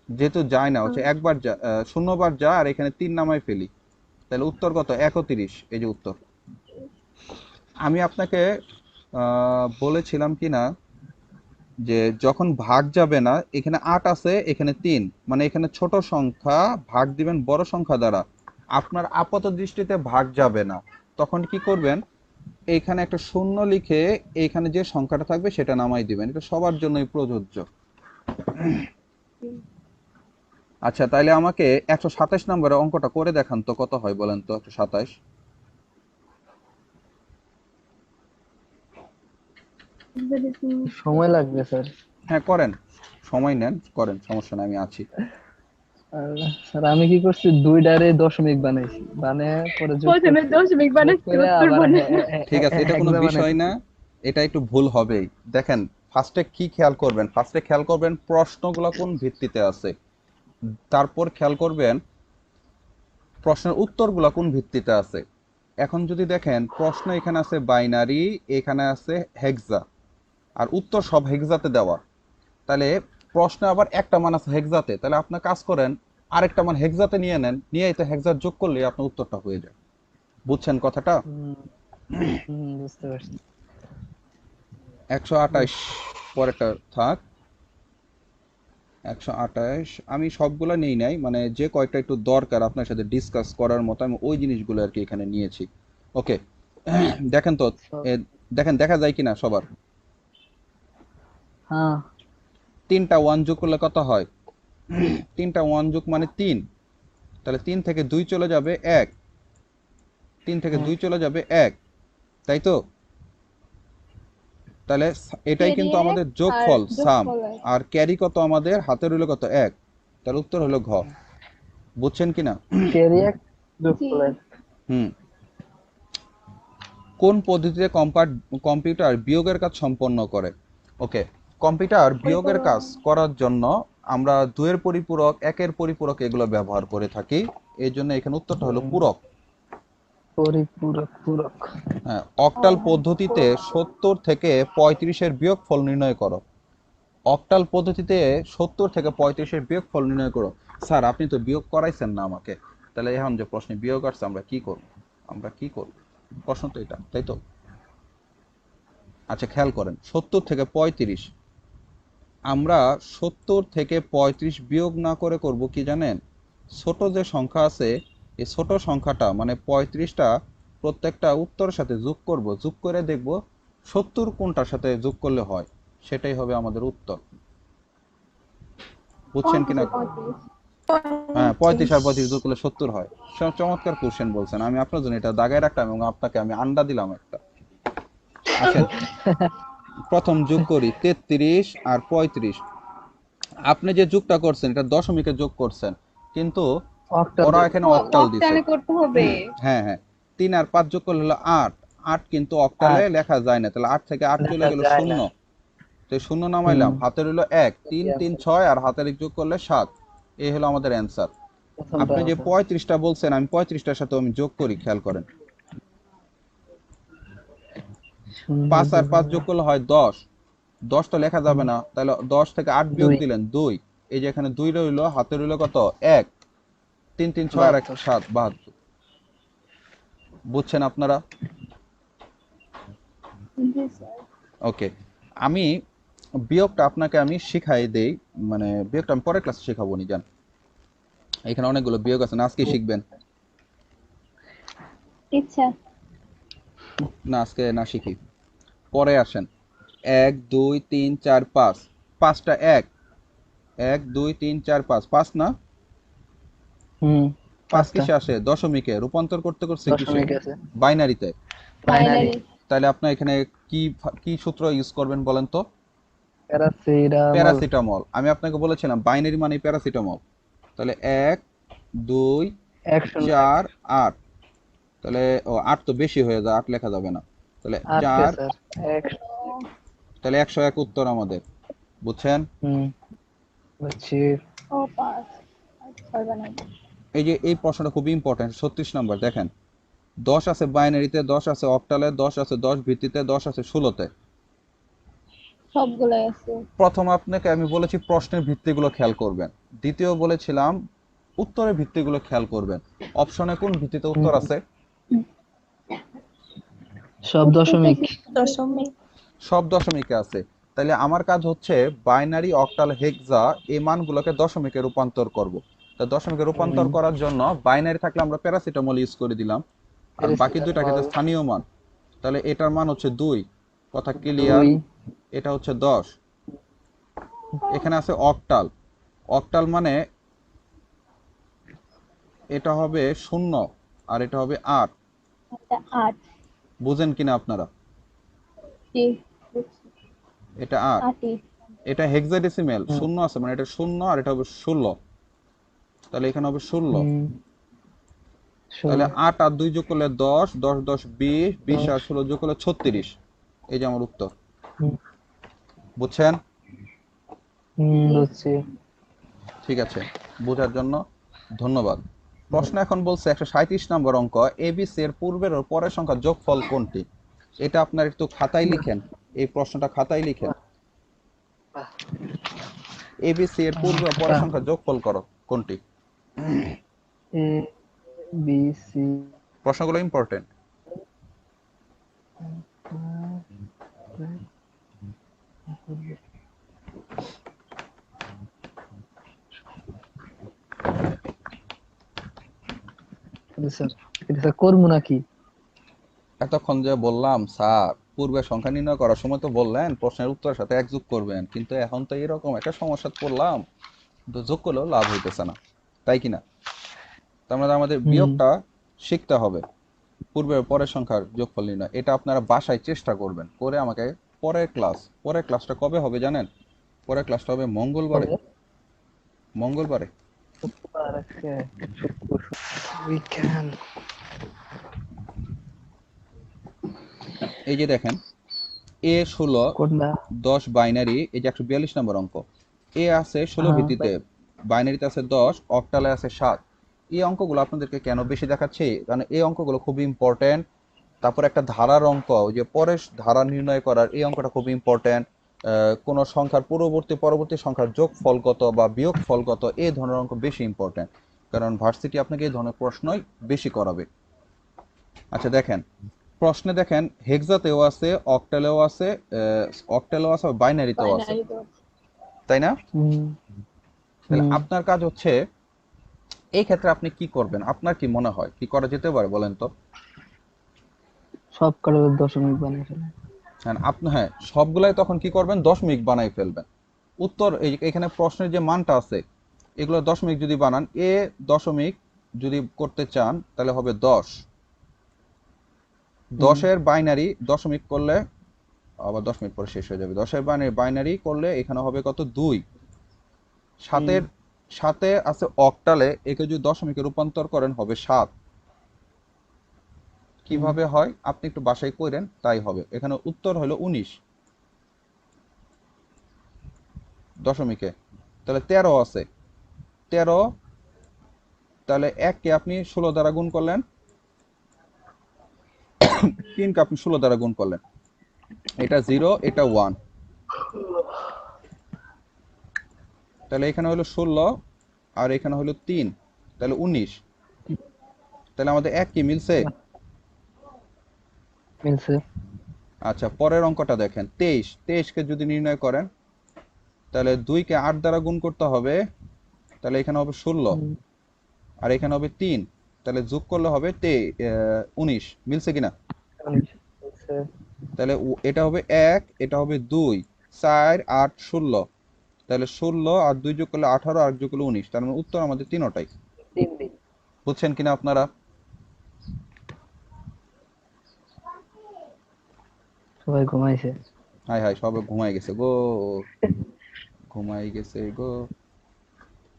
যেহেতু যায় না, হচ্ছে একবার যা, 0 বার যা, আর এখানে 3 নামাই ফেলি, তাহলে উত্তর কত? 31। এই যে উত্তর। আমি আপনাকে বলেছিলাম কিনা যে যখন ভাগ যাবে না, এখানে 8 আছে, এখানে 3, মানে এখানে ছোট সংখ্যা ভাগ দিবেন বড় সংখ্যা দ্বারা। আপনার আপাত দৃষ্টিতে ভাগ যাবে না, তখন কি করবেন? এইখানে একটা শূন্য লিখে এইখানে যে সংখ্যাটা থাকবে সেটা নামাই দিবেন। এটা সবার জন্যই প্রযোজ্য। আচ্ছা, তাইলে আমাকে 127 নম্বরের অঙ্কটা করে দেখান তো, কত হয় বলেন তো 127? সময় লাগবে স্যার। হ্যাঁ করেন, সময় নেন, করেন, সমস্যা নাই, আমি আছি। আর স্যার আমি কি করছি, দুইটারে দশমিক বানাইছি, বানায় পরে যোগ প্রথমে করছি, দশমিক যোগ বানাচ্ছি, করে উত্তর আবার বানানো। ঠিক আছে, এটা কোনো হেক্সা বিষয় না, বানাইছি। এটা একটু ভুল হবেই। দেখেন ফার্স্টে কি খেয়াল করবেন? ফার্স্টে খেয়াল করবেন প্রশ্নগুলো কোন ভিত্তিতে আছে, তারপর খেয়াল করবেন প্রশ্নের উত্তরগুলো কোন ভিত্তিতে আছে। এখন যদি দেখেন প্রশ্ন এখানে আছে বাইনারি, এখানে আছে হেক্সা, আর উত্তর সব হেক্সাতে দেওয়া, তাহলে প্রশ্নে আবার একটা মান আছে হেক্সাতে, তাহলে আপনার কাজ করেন আরেকটা মান হেক্সাতে নিয়ে নেন, নিয়ে তো হেক্সা যোগ করলে আপনার উত্তরটা হয়ে যায়। বুঝছেন কথাটা? হুম, বুঝতে পারছি। 128 পরেরটা থাক। 128 আমি সবগুলা নেই নাই, মানে যে কয়টা একটু দরকার আপনার সাথে ডিসকাস করার মতো আমি ওই জিনিসগুলো আর কি এখানে নিয়েছি। ওকে, দেখেন তো, এ, দেখেন দেখা যায় কিনা সবার। হ্যাঁ 3টা 1 যোগ করলে কত হয়? 3টা 1 যোগ মানে 3, তাহলে 3 থেকে 2 চলে যাবে 1, 3 থেকে 2 চলে যাবে 1, তাই তো? তাহলে এটাই কিন্তু ক্যারিয়ার আমাদের আর যোগফল সাম, যোগফল আছে। আর ক্যারি কত আমাদের হাতে রইল কত? 1, তাহলে উত্তর হলো ঘ। বুঝছেন কিনা? ক্যারিয়াক যোগ জি। করে। হুম। কোন পদ্ধতিতে কম্পিউটার বিয়োগের কাজ সম্পন্ন করে? ওকে, কম্পিউটার বিয়োগের কাজ করার জন্য আমরা 2 এর পরিপূরক, 1 এর পরিপূরক এগুলো ব্যবহার করে থাকি। এই জন্য এখানে উত্তরটা হলো পূরক। পরিপূরক পূরক। হ্যাঁ, অক্টাল পদ্ধতিতে 70 থেকে 35-এর বিয়োগফল নির্ণয় করো। অক্টাল পদ্ধতিতে 70 থেকে 35-এর বিয়োগফল নির্ণয় করো। স্যার আপনি তো বিয়োগ করাইছেন না আমাকে, তাহলে এখন যে প্রশ্নে বিয়োগ আসছে আমরা কি করব? আমরা কি করব? প্রশ্ন তো এটা, তাই তো? আচ্ছা খেয়াল করেন, 70 থেকে 35, আমরা 70 থেকে 35 বিয়োগ না করে করব কি জানেন? ছোট যে সংখ্যা আছে এই ছোট সংখ্যাটা মানে 35টা প্রত্যেকটা উত্তরের সাথে যোগ করব, যোগ করে দেখব 70 কোনটার সাথে যোগ করলে হয়, সেটাই হবে আমাদের উত্তর। বুঝছেন কিনা? 35 হ্যাঁ, 35 আর 35 যোগ করলে 70 হয়। চমৎকার কোশ্চেন বলছেন, আমি আপনার জন্য এটা দাগায় রাখলাম এবং আপনাকে আমি আন্ডা দিলাম একটা। আসেন প্রথম যোগ করি, 33 আর 35। আপনি যে যোগটা করছেন এটা দশমিকে যোগ করছেন, কিন্তু অক্টাল ওরা যোগ। এখানে অক্টাল দিছে। অক্টালে করতে হবে। হ্যাঁ হ্যাঁ, 3 আর 5 যোগ করলে হলো 8, 8 কিন্তু অক্টালে 8 লেখা যায় না, তাহলে 8 থেকে 8 চলে দেখা গেল যায় 0, না। তো এই শূন্য নামাইলাম, হুম। হাতে রইলো 1 3 3 6 আর হাতের এক যোগ করলে 7। এই হলো আমাদের অ্যান্সার। প্রথমটা আপনি যে আছে। 35টা বলছেন, আমি 35টার সাথে আমি যোগ করি, খেয়াল করেন। শূন্য 5 আর 5 দুই যোগ করলে হয় 10। 10 তো লেখা যাবে না, তাহলে 10 থেকে 8 বিয়োগ দুই দিলেন 2। এই যে এখানে 2 রইলো, হাতে রইলো কত 1 3 3 6 আর 1 বাহাত্তর। 7, 72। বুঝছেন আপনারা? জি স্যার। ওকে, আমি বিয়োগটা আপনাকে আমি শিখাই দেই, মানে বিয়োগটা আমি পরের ক্লাসে শেখাবো নি, জান। এখানে অনেকগুলো বিয়োগ আছে না, আজকে শিখবেন ইচ্ছা। না? আজকে না শিখি, পরে আসেন। 1 2 3 4 5, 5টা 1 1 2 3 4 5, 5 না? হুম 5 পাঁচটা কিসে আসে? দশমিকে রূপান্তর করতে করছে কিসে? দশমিক আছে বাইনারিতে। Binary binary. তাহলে আপনি এখানে কি কি সূত্র ইউজ করবেন বলেন তো? Paracetamol paracetamol. আমি আপনাকে বলেছিলাম বাইনারি মানে প্যারাসিটামল। তাহলে 1 2 101 4 8, তাহলে ও 8 তো বেশি হয়ে যায়, 8 লেখা যাবে না। তাহলে 8 কে 4, স্যার 1 তাহলে 101 উত্তর আমাদের। বুঝছেন? হুম বুঝছি ও 5 আর 6 বানাই। এই যে এই প্রশ্নটা খুব ইম্পর্টেন্ট, 36 নাম্বার দেখেন। 10 আছে বাইনারিতে, 10 আছে অক্টালে, 10 আছে 10 ভিত্তিতে, 10 আছে 16তে। সবগুলাই আছে। প্রথম আপনাকে আমি বলেছি প্রশ্নের ভিত্তিগুলো খেয়াল করবেন, দ্বিতীয় বলেছিলাম উত্তরের ভিত্তিগুলো খেয়াল করবেন। অপশনে কোন ভিত্তিতে উত্তর আছে? সব উত্তরটা দশমিক কি দশমিক? সব দশমিকে আছে। তাহলে আমার কাজ হচ্ছে বাইনারি, অক্টাল, হেক্সা এই মানগুলোকে দশমিকে রূপান্তর করব। তা দশমিকে রূপান্তর করার জন্য বাইনারি থাকলে আমরা প্যারাসিটামল ইউজ করে দিলাম, আর বাকি দুইটা প্যারাসিটামল ক্ষেত্রে স্থানীয় মান। তাহলে এটার মান হচ্ছে 2, কথা ক্লিয়ার? 2 এটা হচ্ছে 10। এখানে আছে অক্টাল। অক্টাল মানে এটা হবে 0 আর এটা হবে 8। এটা 8। বুঝেন কিনা আপনারা? জি বুঝছি। এটা 8। 8ই। এটা হেক্সাডেসিমেল, 0 আছে মানে এটা 0 আর এটা হবে 16। তাহলে এখানে হবে 16। হুম তাহলে 16 8 আর 2 যোগ করলে 10, 10 10 20, 20 আর 10 16 যোগ করলে 36। এই যে আমার উত্তর। হুম বুঝছেন? জি। বুঝছি ঠিক আছে, বোঝার জন্য ধন্যবাদ। প্রশ্ন এখন বলছে 137 নম্বর অঙ্ক, এবিসি এর পূর্বের ও পরের সংখ্যার যোগফল কোনটি? এটা আপনার একটু খাতায় লিখেন, এই প্রশ্নটা খাতায় লিখেন। এবিসি এর পূর্বে ও পরের সংখ্যার যোগফল করো কোনটি? এ বি সি প্রশ্নগুলো ইম্পর্টেন্ট। স্যার এটা স্যার করবো নাকি এতক্ষণ যে বললাম স্যার পূর্বের সংখ্যা নির্ণয় করার সময় তো বললেন প্রশ্নের উত্তরের সাথে এক যোগ করবেন, কিন্তু এখন তো এরকম একটা সমস্যা পড়লাম, তো যোগ করলেও লাভ হইতেছে না, তাই কিনা? তার মানে আমাদের হুম বিয়োগটা শিখতে হবে, পূর্বের ও পরের সংখ্যার যোগফল নির্ণয়। এটা আপনারা বাসায় চেষ্টা করবেন, করে আমাকে পরের ক্লাসটা কবে হবে জানেন? পরের ক্লাসটা হবে মঙ্গলবারে। কবে মঙ্গলবারে শুক্রবার আজকে উইকেন্ড এই যে দেখেন, এ 16 কোনটা 10 বাইনারি, এই যে 142 নম্বর অঙ্ক। এ আছে 16 হ্যাঁ ভিত্তিতে, বাইনারিতে আছে 10, অক্টালে আছে 7। এই অঙ্কগুলো আপনাদেরকে কেন বেশি দেখাচ্ছি, কারণ এই অঙ্কগুলো খুব ইম্পর্টেন্ট। তারপর একটা ধারার অঙ্ক, ওই যে পরের ধারা নির্ণয় করার, এই অঙ্কটা খুব ইম্পর্টেন্ট। কোন সংখ্যার পরবর্তী সংখ্যার যোগফল কত বা বিয়োগফল কত, এই ধরনের অঙ্ক বেশি ইম্পর্টেন্ট, কারণ ভার্সিটি আপনাকে এই ধরনের প্রশ্নই বেশি করাবে। আচ্ছা দেখেন, প্রশ্নে দেখেন হেক্সাতেও আছে, অক্টালেও আছে, বাইনারিতেও আছে, বাইনারি তো। তাই না? হুম তাহলে হুম আপনার কাজ হচ্ছে এই ক্ষেত্রে আপনি কি করবেন, আপনার কি মনে হয় কি করা যেতে পারে বলেন তো? সব কারোর দশমিক বানিয়ে ফেলে হ্যাঁ আপনি, হ্যাঁ সবগুলাই তখন কি করবেন, দশমিক বানাই ফেলবেন। উত্তর এখানে প্রশ্নের যে মানটা আছে, এগুলো দশমিক যদি বানান, দশমিক যদি করতে চান তাহলে হবে 10। হুম 10-এর বাইনারি দশমিক করলে, আবার 10 মিনিট পরে শেষ হয়ে যাবে, 10-এর বাইনারি করলে এখানে হবে কত 2। হুম সাথে আছে অক্টালে, একে যদি দশমিকে রূপান্তর করেন হবে 7। হুম কিভাবে হয় আপনি একটু বাসায় করেন, তাই হবে। এখানে উত্তর হলো 19। দশমিকে, তাহলে 13 আছে। 13, তাহলে 1কে আপনি 16 দ্বারা গুণ করলেন, 3কে আপনি 16 দ্বারা গুণ করলেন, এটা 0, এটা 1, তাহলে এখানে হলো 16 আর এখানে হলো 3, তাহলে 19। তাহলে আমাদের 1 কি মিলছে? মিলছে। আচ্ছা, পরের অঙ্কটা দেখেন, 23। 23কে যদি নির্ণয় করেন, তাহলে 2কে 8 দ্বারা গুণ করতে হবে, তাহলে এখানে হবে 16 হুম, আর এখানে হবে 3, তাহলে যোগ করলে হবে 19। মিলছে কিনা? মিলছে। তাহলে এটা হবে 1, এটা হবে 2, 4, 8, 16, তাহলে 16 আর 2 যোগ করলে 18 আর যোগ করলে 19, তার মানে উত্তর আমাদের তিনটাই। 3 দিন। বুঝছেন কিনা আপনারা? সবাই ঘুমাইছে। হাই হাই, সবে ঘুমাই গেছে গো, ঘুমাই গেছে গো।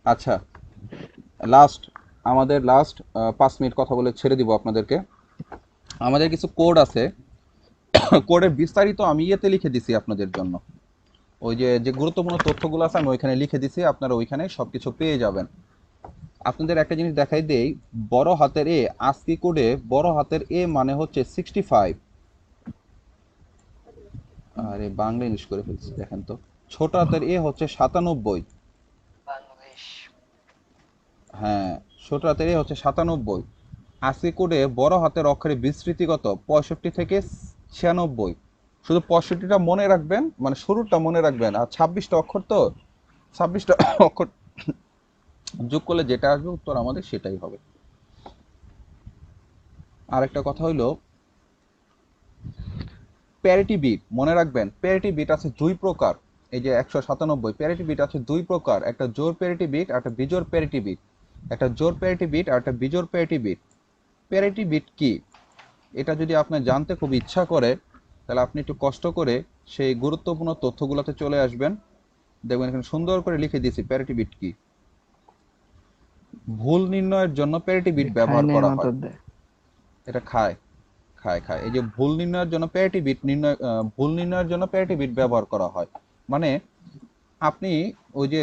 আচ্ছা, আমাদের লাস্ট 5 মিনিট কথা বলে ছেড়ে দিব আপনাদেরকে। আমাদের কিছু কোড আছে, কোডের বিস্তারিত আমি ইয়েতে লিখে দিছি আপনাদের জন্য। ওই যে যে গুরুত্বপূর্ণ তথ্যগুলো আছে আমি ওইখানে লিখে দিছি, আপনারা ওইখানে সবকিছু পেয়ে যাবেন। আপনাদের একটা জিনিস দেখাই দেই, বড় হাতের এ, আজকি কোডে বড় হাতের এ মানে হচ্ছে 65। আরে বাংলা ইংলিশ করে ফেলছি, দেখেন তো। ছোট হাতের এ হচ্ছে 97। বাংলাদেশ। হ্যাঁ, ছোট হাতের এ হচ্ছে 97। আজকি কোডে বড় হাতের অক্ষরে বিস্তৃতি কত? 65 থেকে 96। শুধু 65টা মনে রাখবেন, মানে শুরুটা মনে রাখবেন, আর 26টা অক্ষর তো, 26টা অক্ষর যোগ করলে যেটা আসবে উত্তর আমাদের সেটাই হবে। আরেকটা কথা হইলো, প্যারিটি বিট মনে রাখবেন, প্যারিটি বিট আছে 2 প্রকার। এই যে 197, প্যারিটি বিট আছে 2 প্রকার, একটা জোড় প্যারিটি বিট আর একটা বিজোড় প্যারিটি বিট। একটা জোড় প্যারিটি বিট আর একটা বিজোড় প্যারিটি বিট। প্যারিটি বিট কি, এটা যদি আপনি জানতে খুব ইচ্ছা করে, তাহলে আপনি একটু কষ্ট করে সেই গুরুত্বপূর্ণ তথ্যগুলোতে চলে আসবেন, দেখবেন এখানে সুন্দর করে লিখে দিয়েছি প্যারিটি বিট কি। ভুল নির্ণয়ের জন্য প্যারিটি বিট খায় ব্যবহার নাই করা হয়। মাথার দেয়। এটা খায়, খায়। এই যে ভুল নির্ণয়ের জন্য প্যারিটি বিট ভুল নির্ণয়ের জন্য প্যারিটি বিট ব্যবহার করা হয়। মানে আপনি ওই যে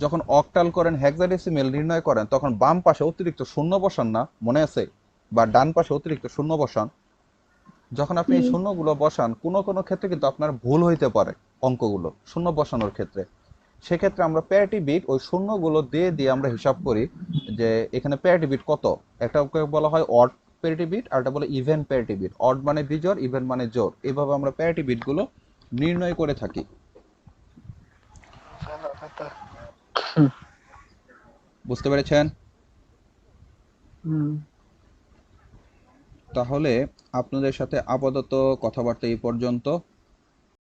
যখন অক্টাল করেন, হেক্সাডেসিমেল নির্ণয় করেন, তখন বাম পাশে অতিরিক্ত শূন্য বসান না, মনে আছে? বা ডান পাশে অতিরিক্ত শূন্য বসান। যখন আপনি এই শূন্যগুলো বসান, কোনো কোনো ক্ষেত্রে কিন্তু আপনার ভুল হইতে পারে অঙ্কগুলো শূন্য বসানোর ক্ষেত্রে। সেক্ষেত্রে আমরা প্যারিটি বিট ওই শূন্যগুলো দিয়ে দিয়ে আমরা হিসাব করি যে এখানে প্যারিটি বিট কত। একটা বলা হয় অড প্যারিটি বিট, আর একটা বলে ইভেন প্যারিটি বিট। অড মানে বিজোড়, ইভেন মানে জোড়। এইভাবে আমরা প্যারিটি বিটগুলো নির্ণয় করে থাকি। বুঝতে পেরেছেন? হুম। তাহলে আপনাদের সাথে আপাতত কথাবার্তা এই পর্যন্ত।